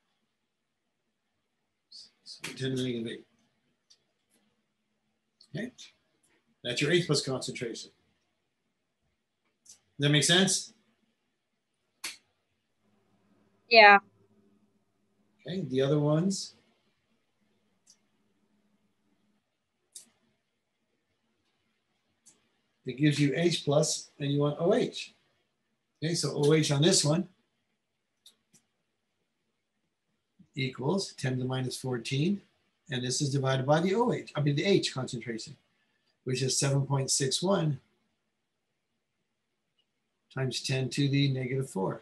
So 10 to the negative 8. Okay, that's your H plus concentration. Does that make sense? Yeah. Okay, the other ones. It gives you H plus and you want OH. Okay, so OH on this one equals 10 to the minus 14. And this is divided by the OH, the H concentration, which is 7.61 times 10 to the negative 4.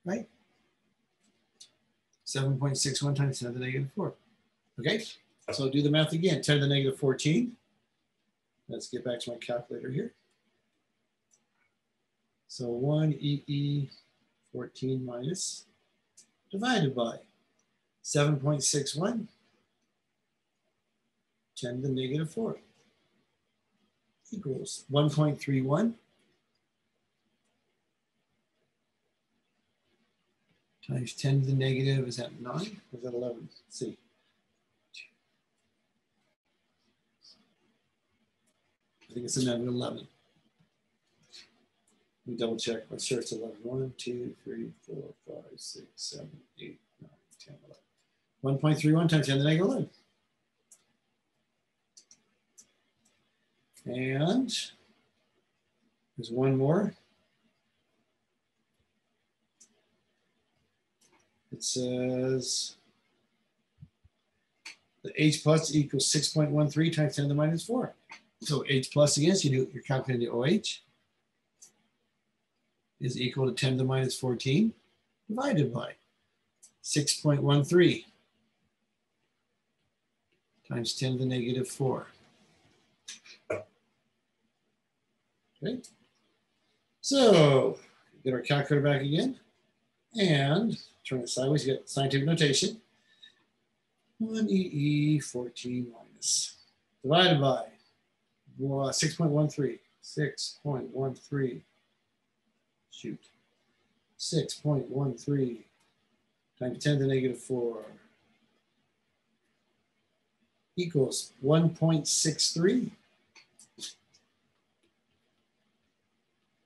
Right? 7.61 times 10 to the negative 4. Okay, so do the math again. 10 to the negative 14. Let's get back to my calculator here. So 1 EE 14 minus divided by 7.61 10 to the negative 4 equals 1.31 times 10 to the negative, is that 9 or is that 11? Let's see. I think it's a negative 11. Let me double check. Let's sure it's 11. 1, 2, 3, 4, 5, 6, 7, 8, 9, 10, 11. 1.31 times 10 to the negative 11. And there's one more. It says the H plus equals 6.13 times 10 to the minus 4. So H plus again, so you're calculating the OH is equal to 10 to the minus 14 divided by 6.13 times 10 to the negative 4. Okay, so get our calculator back again and turn it sideways. You get scientific notation. 1 EE 14 minus divided by 6.13. 6.13. Shoot. 6.13 times 10 to the negative 4 equals 1.63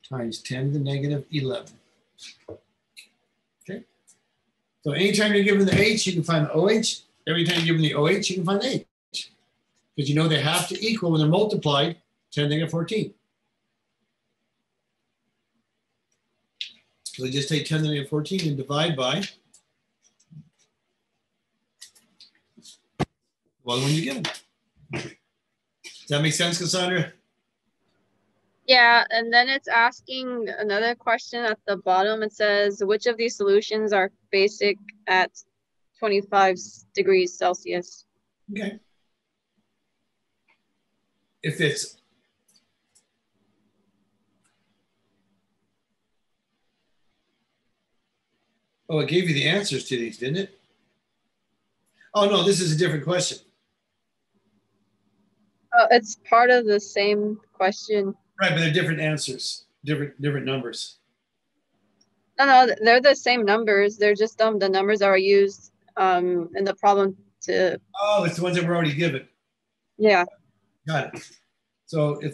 times 10 to the negative 11. Okay. So anytime you're given the H, you can find the OH. Every time you're given the OH, you can find the H. Because you know they have to equal when they're multiplied 10 to the negative 14. So just take 10 to the negative 14 and divide by Well, when you give them. Does that make sense, Cassandra? Yeah, and then it's asking another question at the bottom. It says, which of these solutions are basic at 25 degrees Celsius? Okay. If it's oh, it gave you the answers to these, didn't it? Oh no, this is a different question. It's part of the same question. Right, but they're different answers, different numbers. No, they're the same numbers. They're just the numbers are used in the problem to. Oh, it's the ones that were already given. Yeah. Got it. So if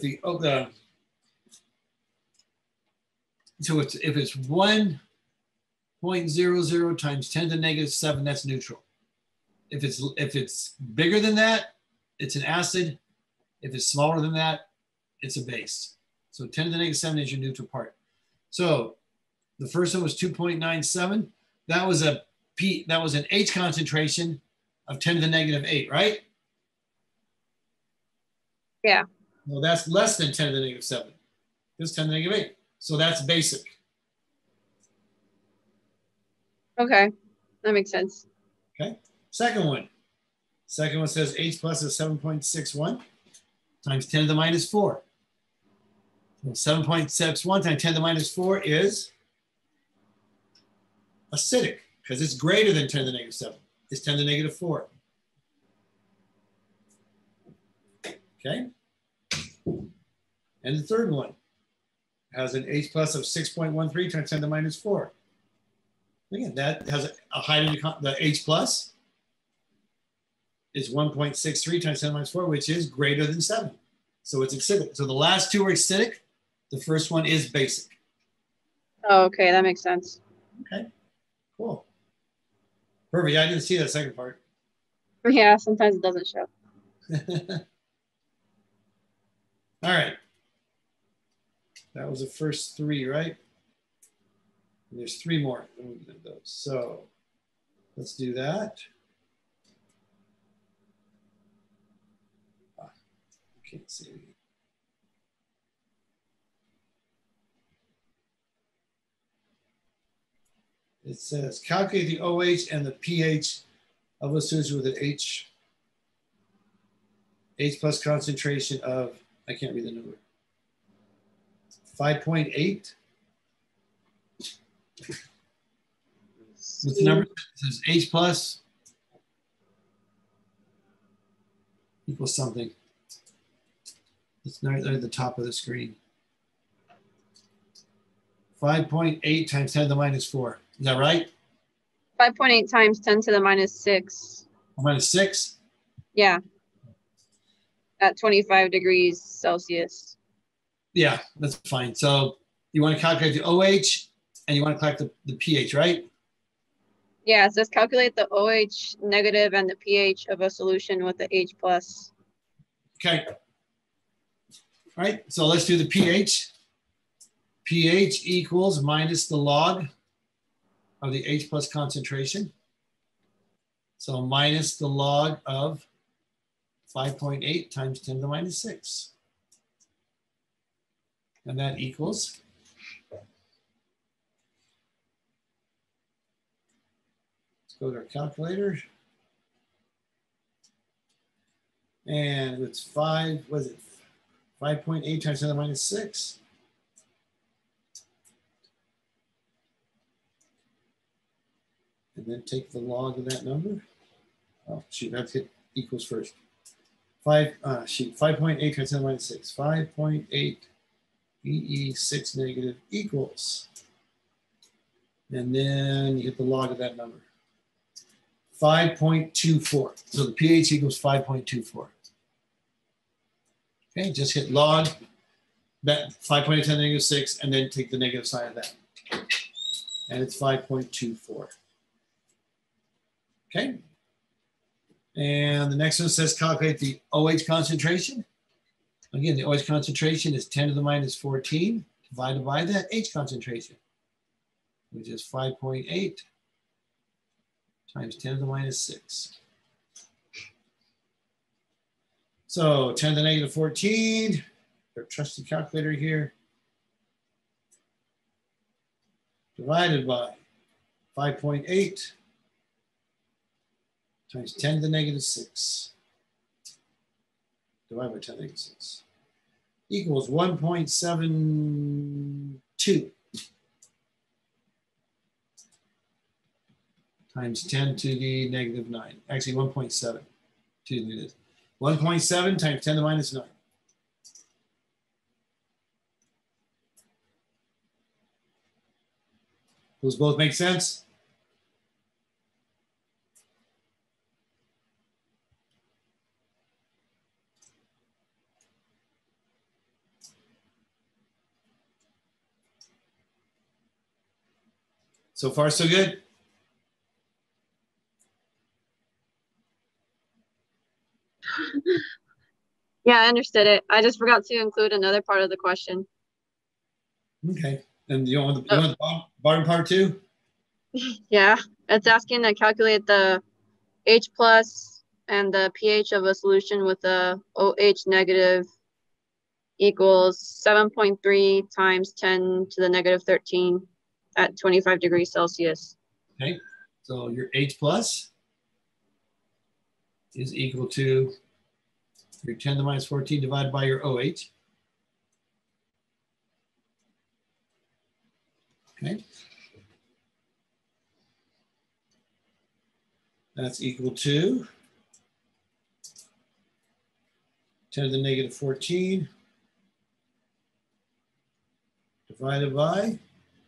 so if it's 1.00 times 10 to the negative 7, that's neutral. If it's bigger than that, it's an acid. If it's smaller than that, it's a base. So 10 to the negative 7 is your neutral part. So the first one was 2.97. That was an H concentration of 10 to the negative 8, right? Yeah. Well, that's less than 10 to the negative 7. It's 10 to the negative 8. So that's basic. Okay, that makes sense. Okay. Second one says H plus is 7.61 times 10 to the minus 4. So 7.61 times 10 to the minus 4 is acidic because it's greater than 10 to the negative 7. It's 10 to the negative 4. Okay. And the third one has an H plus of 6.13 times 10 to the minus 4. Again, that has a hydrogen, the H plus is 1.63 times 10 to the minus 4, which is greater than 7. So it's acidic. So the last two are acidic. The first one is basic. Oh, okay, that makes sense. Okay, cool. Perfect. I didn't see that second part. Yeah, sometimes it doesn't show. All right. That was the first three, right? And there's three more of those. So let's do that. I can't see it. It says calculate the OH and the pH of a solution with an H plus concentration of, I can't read the number, 5.8. What's the number? It says H plus equals something. It's right at the top of the screen. 5.8 times 10 to the minus 4. Is that right? 5.8 times 10 to the minus 6. Minus 6? Yeah. At 25 degrees Celsius. Yeah, that's fine. So you want to calculate the OH and you want to calculate the pH, right? Yeah, it says calculate the OH negative and the pH of a solution with the H plus. Okay. All right, so let's do the pH. pH equals minus the log of the H plus concentration. So minus the log of 5.8 times 10 to the minus 6. And that equals, let's go to our calculator. And it's 5.8 times 10 to the minus 6. And then take the log of that number. Oh, shoot, I have to hit equals first. 5.8 times 10 to the minus 6. 5.8 BE 6 negative equals. And then you get the log of that number. 5.24. So the pH equals 5.24. Okay, just hit log that 5.8 times negative 6 and then take the negative sign of that. And it's 5.24. Okay. And the next one says calculate the OH concentration. Again, the OH concentration is 10 to the minus 14 divided by that H concentration, which is 5.8 times 10 to the minus 6. So 10 to the negative 14, our trusty calculator here, divided by 5.8 times 10 to the negative 6, divided by 10 to the negative 6, equals 1.72 times 10 to the negative 9. Actually, 1.7. 1.7 times 10 to the minus 9. Those both make sense? So far, so good? Yeah, I understood it. I just forgot to include another part of the question. Okay. And you want the bottom part too? Yeah, it's asking to calculate the H plus and the pH of a solution with a OH negative equals 7.3 times 10 to the negative 13 at 25 degrees Celsius. Okay. So your H plus is equal to your 10 to the minus 14 divided by your OH. Okay. That's equal to 10 to the negative 14 divided by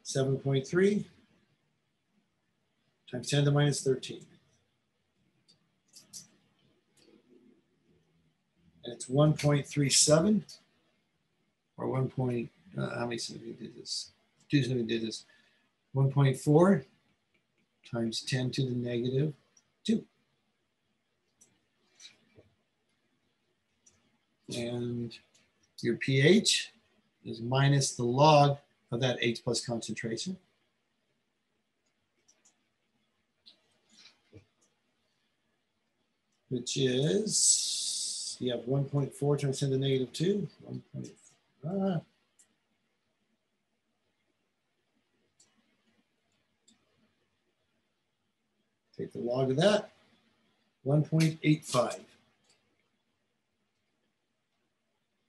7.3 times 10 to the minus 13. And it's 1.37 or 1. How many we did this? Tuesday we did this. 1.4 times 10 to the negative 2. And your pH is minus the log of that H plus concentration. Which is, you have 1.4 times 10 to the negative 2. 1.5. Take the log of that, 1.85,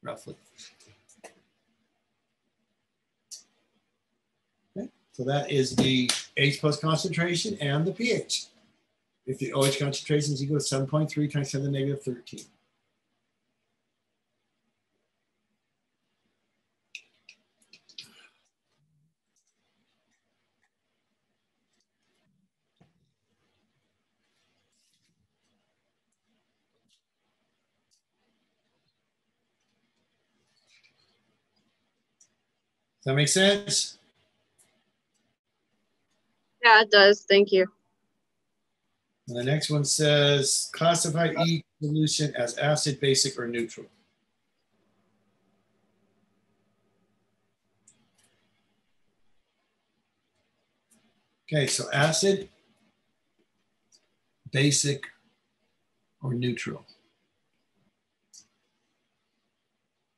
roughly. Okay, so that is the H plus concentration and the pH. If the OH concentration is equal to 7.3 times 10 to the negative 13. Does that make sense? Yeah, it does. Thank you. And the next one says, classify each solution as acid, basic, or neutral. Okay, so acid, basic, or neutral.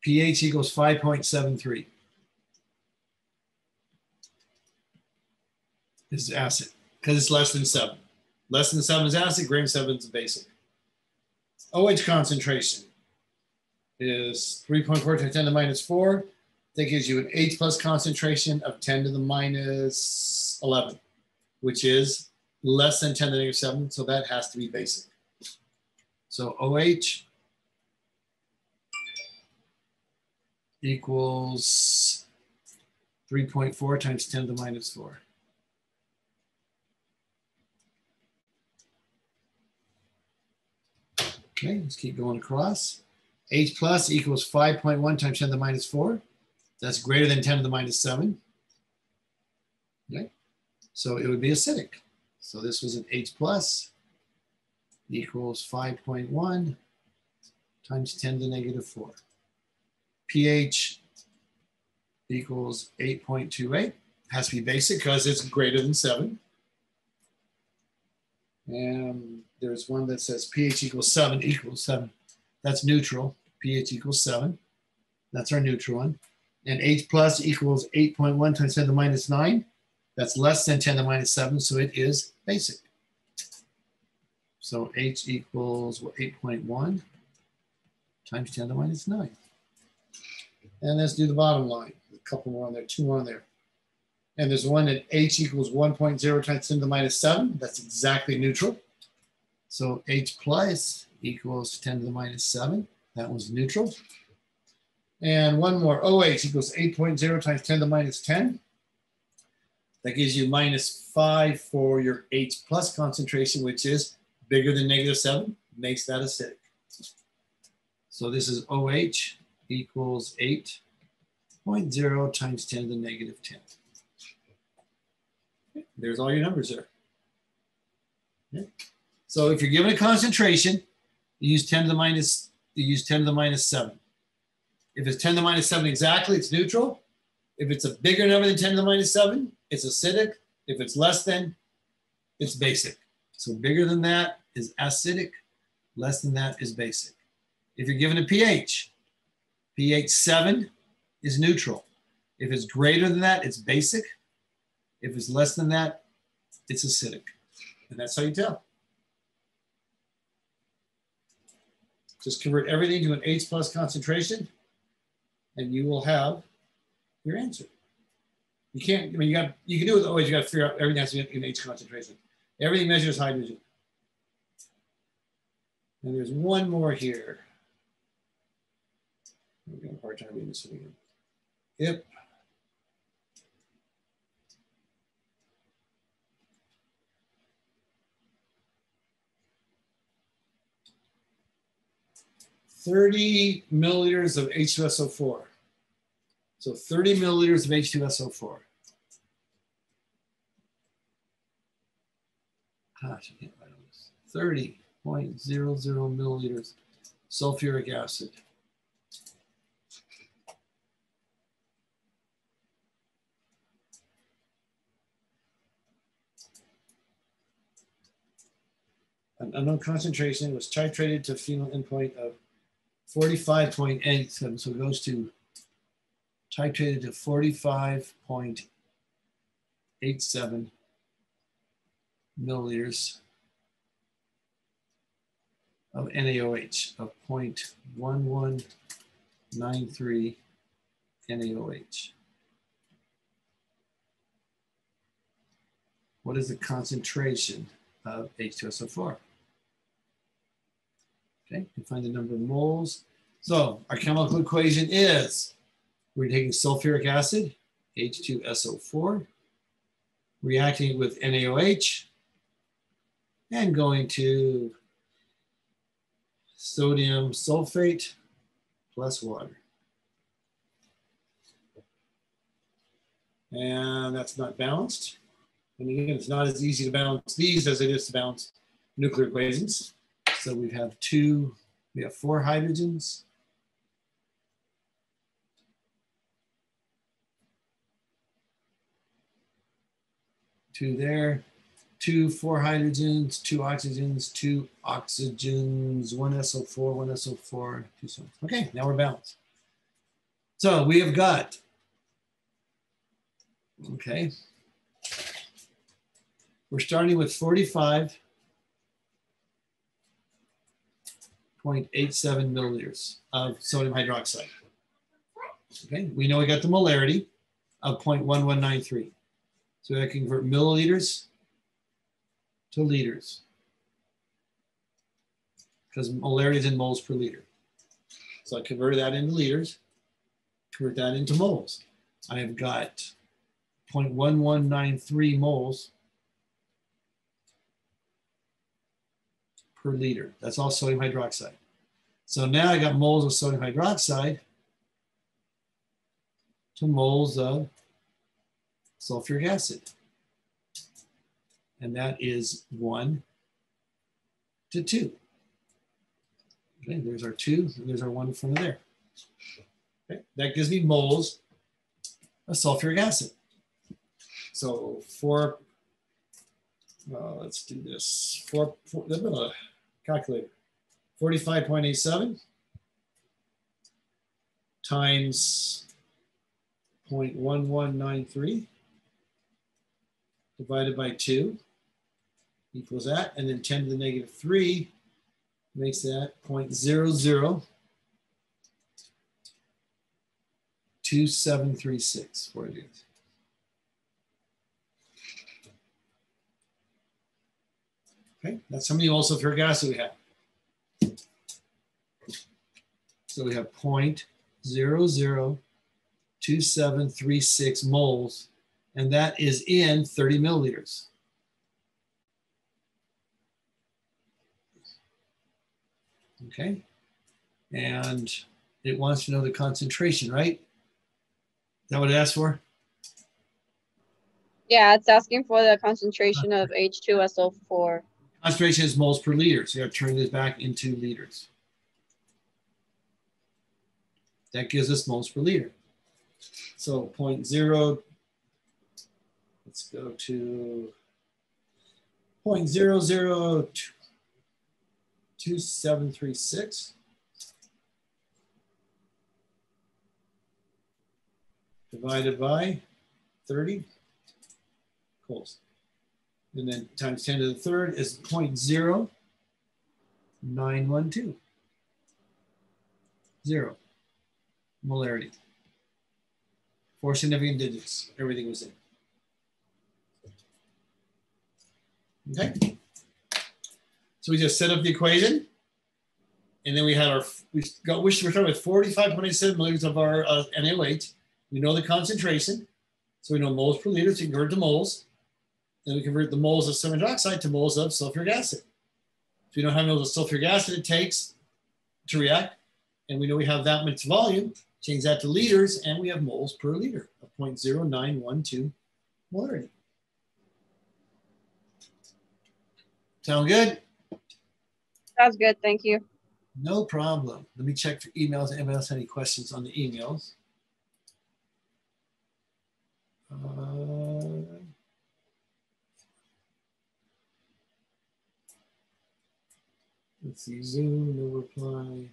pH equals 5.73. This is acid, because it's less than 7. Less than 7 is acid, greater than 7 is basic. OH concentration is 3.4 times 10 to the minus 4. That gives you an H plus concentration of 10 to the minus 11, which is less than 10 to the negative 7, so that has to be basic. So OH equals 3.4 times 10 to the minus 4. Okay, let's keep going across. H plus equals 5.1 times 10 to the minus 4. That's greater than 10 to the minus 7. Okay, so it would be acidic. So this was an H plus equals 5.1 times 10 to the negative 4. pH equals 8.28. Has to be basic because it's greater than 7. And there's one that says pH equals 7 equals 7. That's neutral. pH equals 7. That's our neutral one. And H plus equals 8.1 times 10 to the minus 9. That's less than 10 to the minus 7, so it is basic. So H equals 8.1 times 10 to the minus 9. And let's do the bottom line. A couple more on there, 2 more on there. And there's one at H equals 1.0 times 10 to the minus 7. That's exactly neutral. So H plus equals 10 to the minus 7. That was neutral. And one more, OH equals 8.0 times 10 to the minus 10. That gives you minus 5 for your H plus concentration, which is bigger than -7, makes that acidic. So this is OH equals 8.0 times 10 to the negative 10. Okay, there's all your numbers there. Okay. So if you're given a concentration, you use 10 to the minus 7. If it's 10 to the minus 7 exactly, it's neutral. If it's a bigger number than 10 to the minus 7, it's acidic. If it's less than, it's basic. So bigger than that is acidic, less than that is basic. If you're given a pH, pH 7 is neutral. If it's greater than that, it's basic. If it's less than that, it's acidic. And that's how you tell. Just convert everything to an H plus concentration, and you will have your answer. You can't, I mean, you can do it always, you got to figure out everything has to be in H concentration. Everything measures hydrogen. And there's one more here. I'm having a hard time reading this one again. Yep. $30 milliliters of H2SO4. So 30 milliliters of H2SO4. Gosh, I can't write on this. 30.00 milliliters sulfuric acid. An unknown concentration was titrated to phenol endpoint of 45.87. So it goes to titrated to 45.87 milliliters of NaOH of 0.1193 NaOH. What is the concentration of H2SO4? Okay, you can find the number of moles. So our chemical equation is, we're taking sulfuric acid, H2SO4, reacting with NaOH, and going to sodium sulfate plus water. And that's not balanced. And again, it's not as easy to balance these as it is to balance nuclear equations. So we have 4 hydrogens. Two there, 4 hydrogens, 2 oxygens, 2 oxygens, 1 SO4, 1 SO4, 2 so. Okay, now we're balanced. So we have got, okay, we're starting with 45.87 milliliters of sodium hydroxide. Okay, we know we got the molarity of 0.1193. So I can convert milliliters to liters because molarity is in moles per liter. So I converted that into liters, convert that into moles. I have got 0.1193 moles per liter. That's all sodium hydroxide. So now I got moles of sodium hydroxide to moles of sulfuric acid. And that is 1 to 2. Okay, there's our 2, and there's our 1 in front of there. Okay, that gives me moles of sulfuric acid. So let's do this. Calculator. 45.87 times 0.1193 divided by 2 equals that. And then 10 to the negative 3 makes that 0.002736 for it is. Okay, that's how many moles of sulfuric acid we have. So we have 0.002736 moles, and that is in 30 milliliters. Okay, and it wants to know the concentration, right? Is that what it asked for? Yeah, it's asking for the concentration of H2SO4. Concentration is moles per liter, so you have to turn this back into liters. That gives us moles per liter. So 0.0, let's go to 0.002736 divided by 30 coals. And then times 10 to the third is 0.0912. 0. Molarity. 4 significant digits. Everything was in. Okay. So we just set up the equation. And then we had our, we're starting with 45.87 milliliters of our NaOH. We know the concentration. So we know moles per liter, so you convert to moles. Then we convert the moles of sodium hydroxide to moles of sulfuric acid. So we know how many moles of sulfuric acid it takes to react. And we know we have that much volume. Change that to liters, and we have moles per liter of 0.0912 molarity. Sound good? Sounds good, thank you. No problem. Let me check for emails. Anybody else have any questions on the emails? Let's see, Zoom, no reply.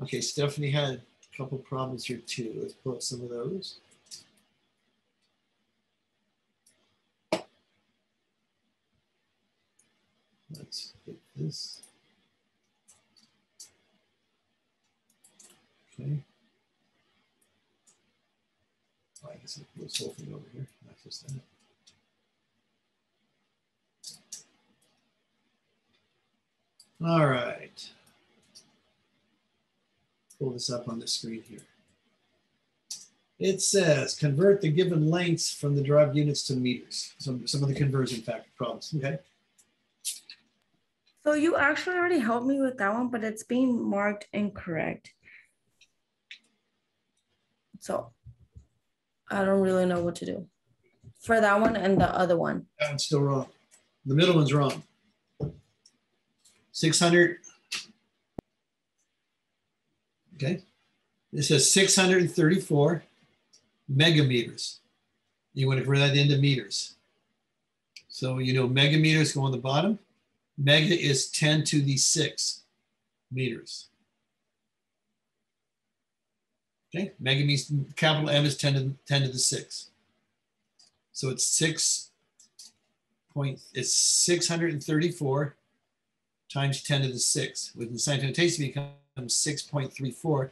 Okay, Stephanie had a couple problems here too. Let's pull up some of those. Let's hit this. Okay. Oh, I guess I'll put this whole thing over here, not just that. All right. Pull this up on the screen here. It says, convert the given lengths from the derived units to meters. Some of the conversion factor problems, okay? So you actually already helped me with that one, but it's being marked incorrect. So I don't really know what to do for that one and the other one. That one's still wrong. The middle one's wrong. 600. Okay. This says 634 megameters. You want to convert that into meters. So you know megameters go on the bottom. Mega is 10 to the 6 meters. Okay, mega means capital M is 10 to the 6. So it's 634 times 10 to the 6. With the scientific notation becomes 6.34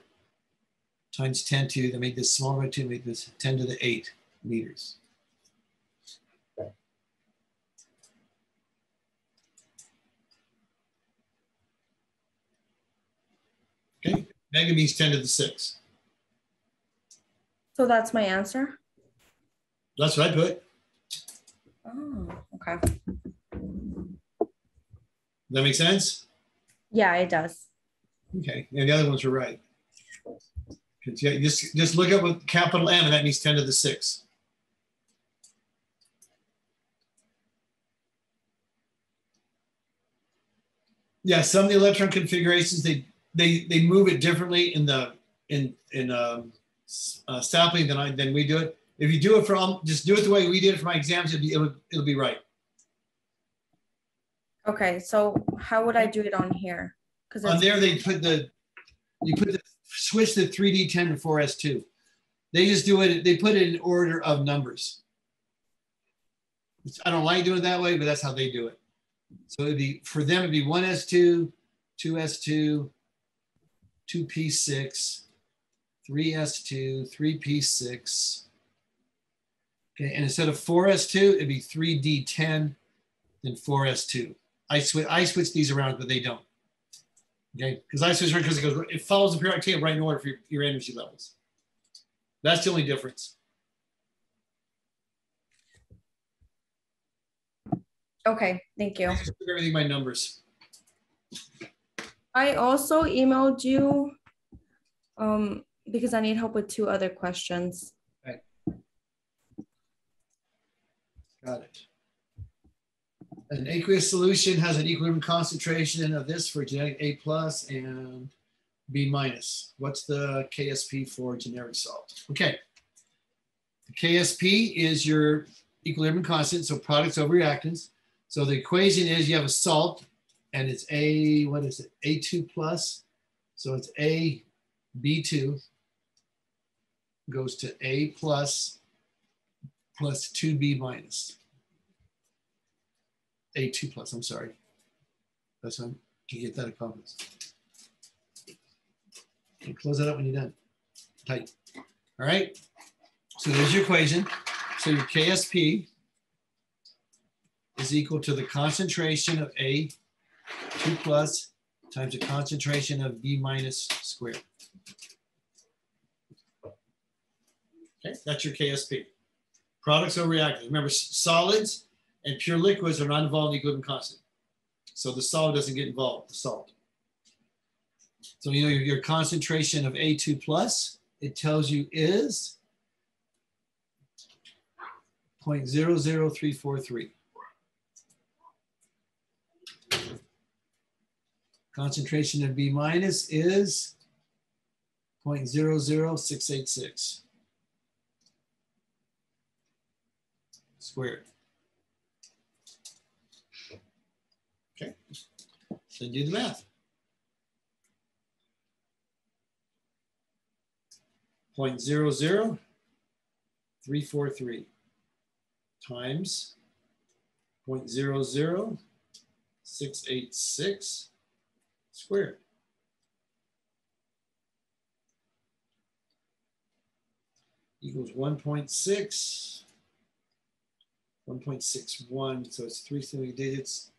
times 10 to, they make this smaller by 2, make this 10 to the 8 meters. Okay, mega means 10 to the 6. So that's my answer? That's what I put. Oh, okay. Does that make sense? Yeah, it does. Okay, and the other ones are right. Yeah, just look up with capital M, and that means 10 to the 6. Yeah, some of the electron configurations they move it differently in the sapling than we do it. If you do it just do it the way we did it for my exams, it'll be right. Okay, so how would I do it on here? Because On there, you switch the 3D10 to 4S2. They just do it, they put it in order of numbers. I don't like doing it that way, but that's how they do it. So for them, it'd be 1S2, 2S2, 2P6, 3S2, 3P6. Okay, and instead of 4S2, it'd be 3D10, then 4S2. I switch these around, but they don't. Okay, because I switch around because it follows the periodic table right in order for your energy levels. That's the only difference. Okay, thank you. Everything by numbers. I also emailed you because I need help with 2 other questions. Right. Got it. An aqueous solution has an equilibrium concentration of this for generic A+ and B-. What's the KSP for generic salt? Okay. The KSP is your equilibrium constant, so products over reactants. So the equation is you have a salt and it's A2+. So it's B2 goes to A+ plus 2B-. A2+, I'm sorry. That's one. You get that accomplished. And close that up when you're done. Tight. All right. So there's your equation. So your KSP is equal to the concentration of A2+ times the concentration of B- squared. Okay, that's your KSP. Products over reactants. Remember, solids and pure liquids are not involved in equilibrium constant. So the solid doesn't get involved, the salt. So you know your concentration of A2+, it tells you is 0.00343. Concentration of B- is 0.00686 squared. Okay, so do the math. 0.00343 times 0.00686 squared. Equals 1.61, so it's 3 single digits.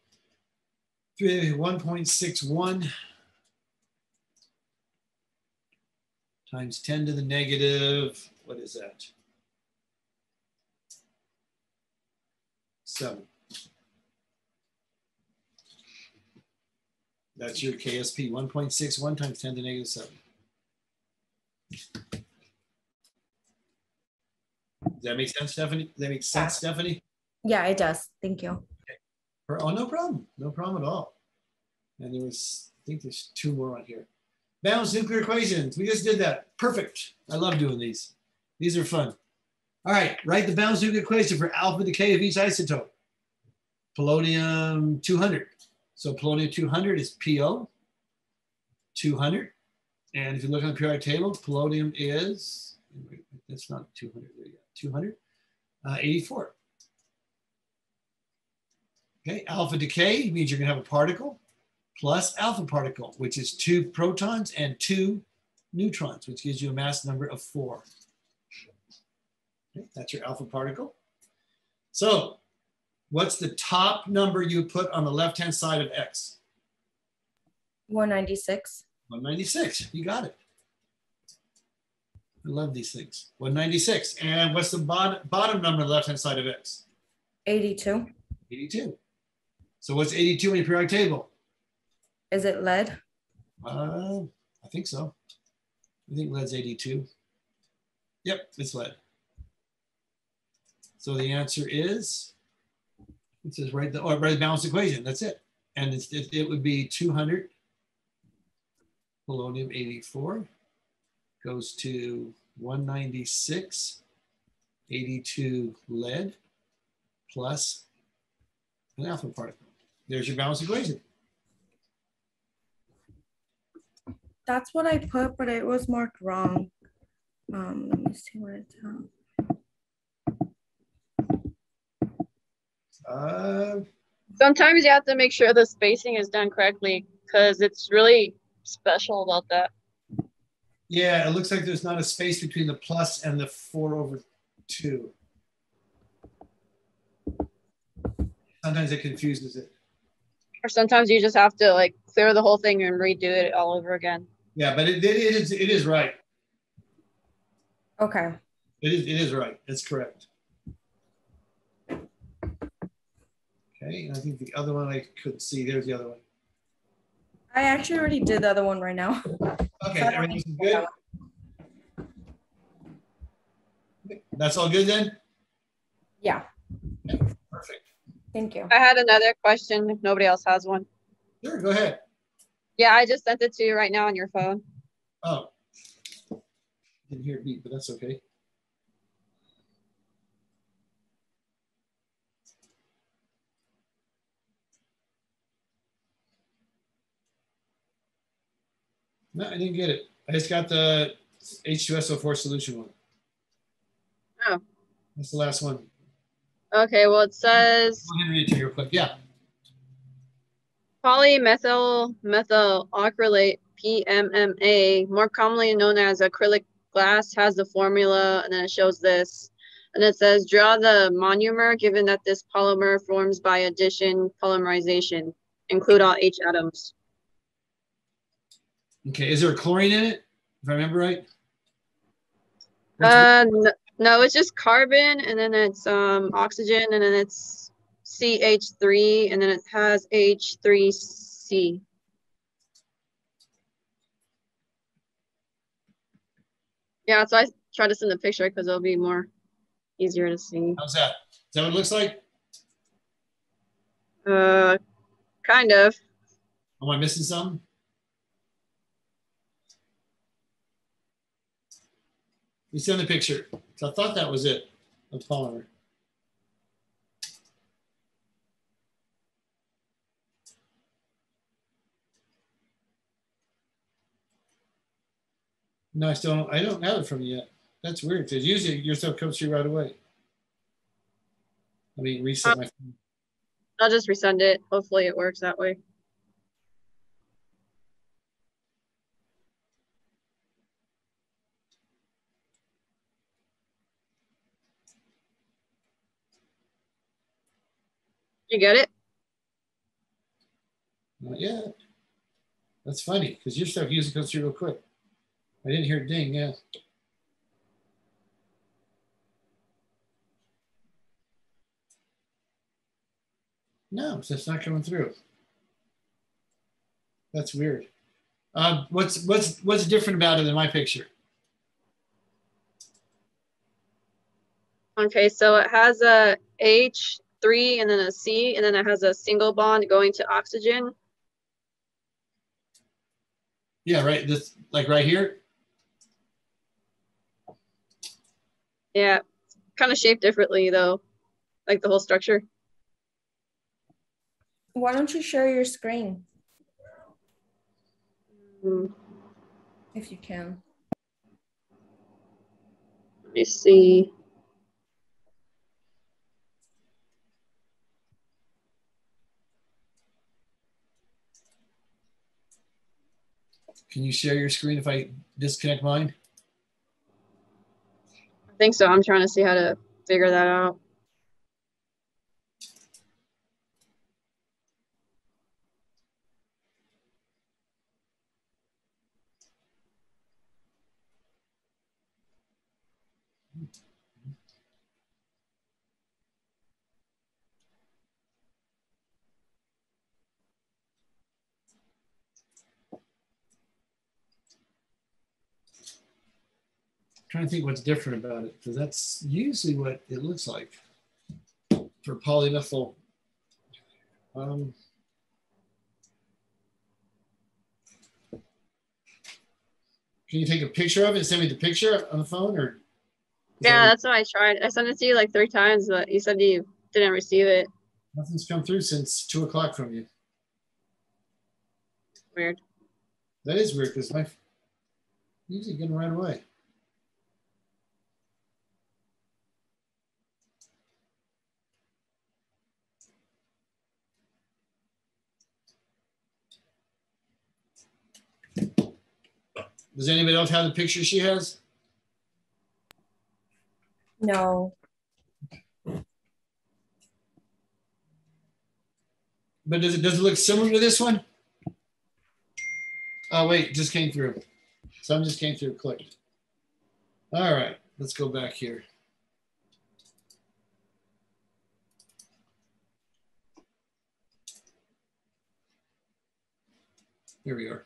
1.61 times 10 to the negative, what is that? 7. That's your KSP, 1.61 times 10 to the negative 7. Does that make sense, Stephanie? Does that make sense, Stephanie? Yeah, it does. Thank you. Okay. Oh, no problem. No problem at all. And there was, I think there's 2 more on here. Balanced nuclear equations. We just did that. Perfect. I love doing these. These are fun. All right. Write the balanced nuclear equation for alpha decay of each isotope. Polonium 200. So polonium 200 is PO 200. And if you look on the periodic table, polonium is, that's not 200 there yet, 200, 84. Okay, alpha decay means you're gonna have a particle plus alpha particle, which is 2 protons and 2 neutrons, which gives you a mass number of 4. Okay, that's your alpha particle. So what's the top number you put on the left-hand side of X? 196. 196, you got it. I love these things. 196. And what's the bottom number on the left-hand side of X? 82. 82. So what's 82 in your periodic table? Is it lead? I think so. I think lead's 82. Yep, it's lead. So the answer is, it says write the balanced equation. That's it. And it would be 200 polonium 84 goes to 196 82 lead plus an alpha particle. There's your balanced equation. That's what I put, but it was marked wrong. Let me see what it's at. Sometimes you have to make sure the spacing is done correctly because it's really special about that. Yeah, it looks like there's not a space between the plus and the 4/2. Sometimes it confuses it. Or sometimes you just have to like clear the whole thing and redo it all over again. Yeah, but it is right. Okay. It is right. It's correct. Okay, and I think the other one I couldn't see. There's the other one. I actually already did the other one right now. Okay, everything's good. That's all good then? Yeah. Okay, perfect. Thank you. I had another question if nobody else has one. Sure, go ahead. Yeah, I just sent it to you right now on your phone. Oh, didn't hear it beep, but that's okay. No, I didn't get it. I just got the H2SO4 solution one. Oh. That's the last one. Okay, well it says Go ahead and read it to you real quick. Yeah. polymethyl methyl acrylate PMMA, more commonly known as acrylic glass, has the formula, and then it shows this. And it says draw the monomer given that this polymer forms by addition polymerization. Include all H atoms. Okay, is there a chlorine in it? If I remember right? No, it's just carbon, and then it's oxygen, and then it's CH3, and then it has H3C. Yeah, so I try to send a picture because it'll be more easier to see. How's that? Is that what it looks like? Kind of. Am I missing something? You send the picture. So I thought that was it, the polymer. No, I don't have it from you yet. That's weird because usually your stuff comes through right away. Let me reset my phone. I'll just resend it. Hopefully it works that way. You get it? Not yet. That's funny because your stuff usually comes through real quick. I didn't hear it ding, yeah. No, so it's not coming through. That's weird. What's different about it than my picture? Okay, so it has a H3 and then a C, and then it has a single bond going to oxygen. Yeah, right. This like right here. Yeah, kind of shaped differently though, like the whole structure. Why don't you share your screen if you can? Let me see. Can you share your screen if I disconnect mine? I think so. I'm trying to see how to figure that out. Trying to think what's different about it because that's usually what it looks like for polymethyl. Can you take a picture of it and send me the picture on the phone or? Yeah, that's what I tried. I sent it to you like 3 times, but you said you didn't receive it. Nothing's come through since 2 o'clock from you. Weird. That is weird because my usually getting right away. Does anybody else have the picture she has? No. But does it look similar to this one? Oh wait, it just came through. Some just came through. Clicked. All right, let's go back here. Here we are.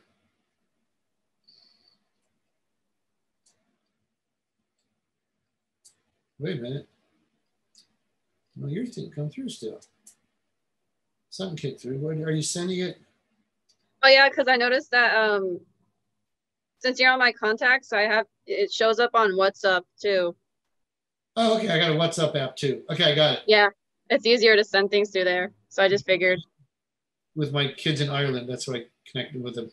Wait a minute. No, yours didn't come through still. Something kicked through. What, are you sending it? Oh yeah, because I noticed that since you're on my contacts, it shows up on WhatsApp too. Oh, okay. I got a WhatsApp app too. Okay, I got it. Yeah, it's easier to send things through there. So I just figured. With my kids in Ireland, that's why I connected with them.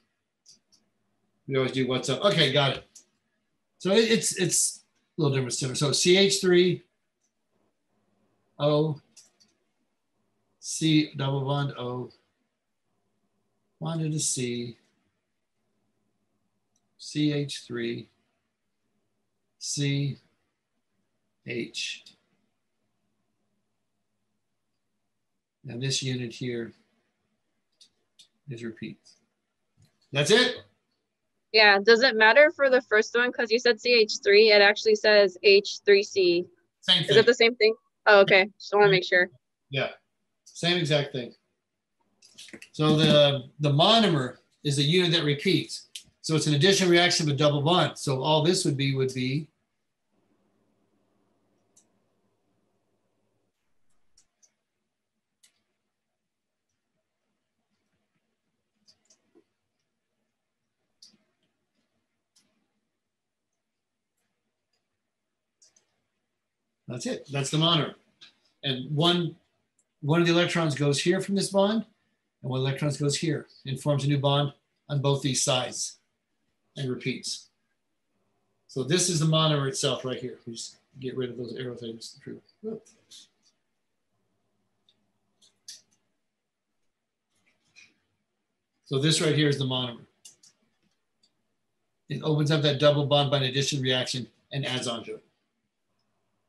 We always do WhatsApp. Okay, got it. So it's a little different. So CH3 O C double bond O bonded to C CH3 C H, and this unit here is repeats. That's it? Yeah, does it matter for the first one? Because you said CH3, it actually says H3C. Same thing. Is it the same thing? Oh, okay. Just want to make sure. Yeah, same exact thing. So the monomer is a unit that repeats. So it's an addition reaction with double bond. So all this would be that's it. That's the monomer. And one of the electrons goes here from this bond, and one electron goes here and forms a new bond on both these sides and repeats. So this is the monomer itself right here. We just get rid of those arrows I just drew. So this right here is the monomer. It opens up that double bond by an addition reaction and adds onto it.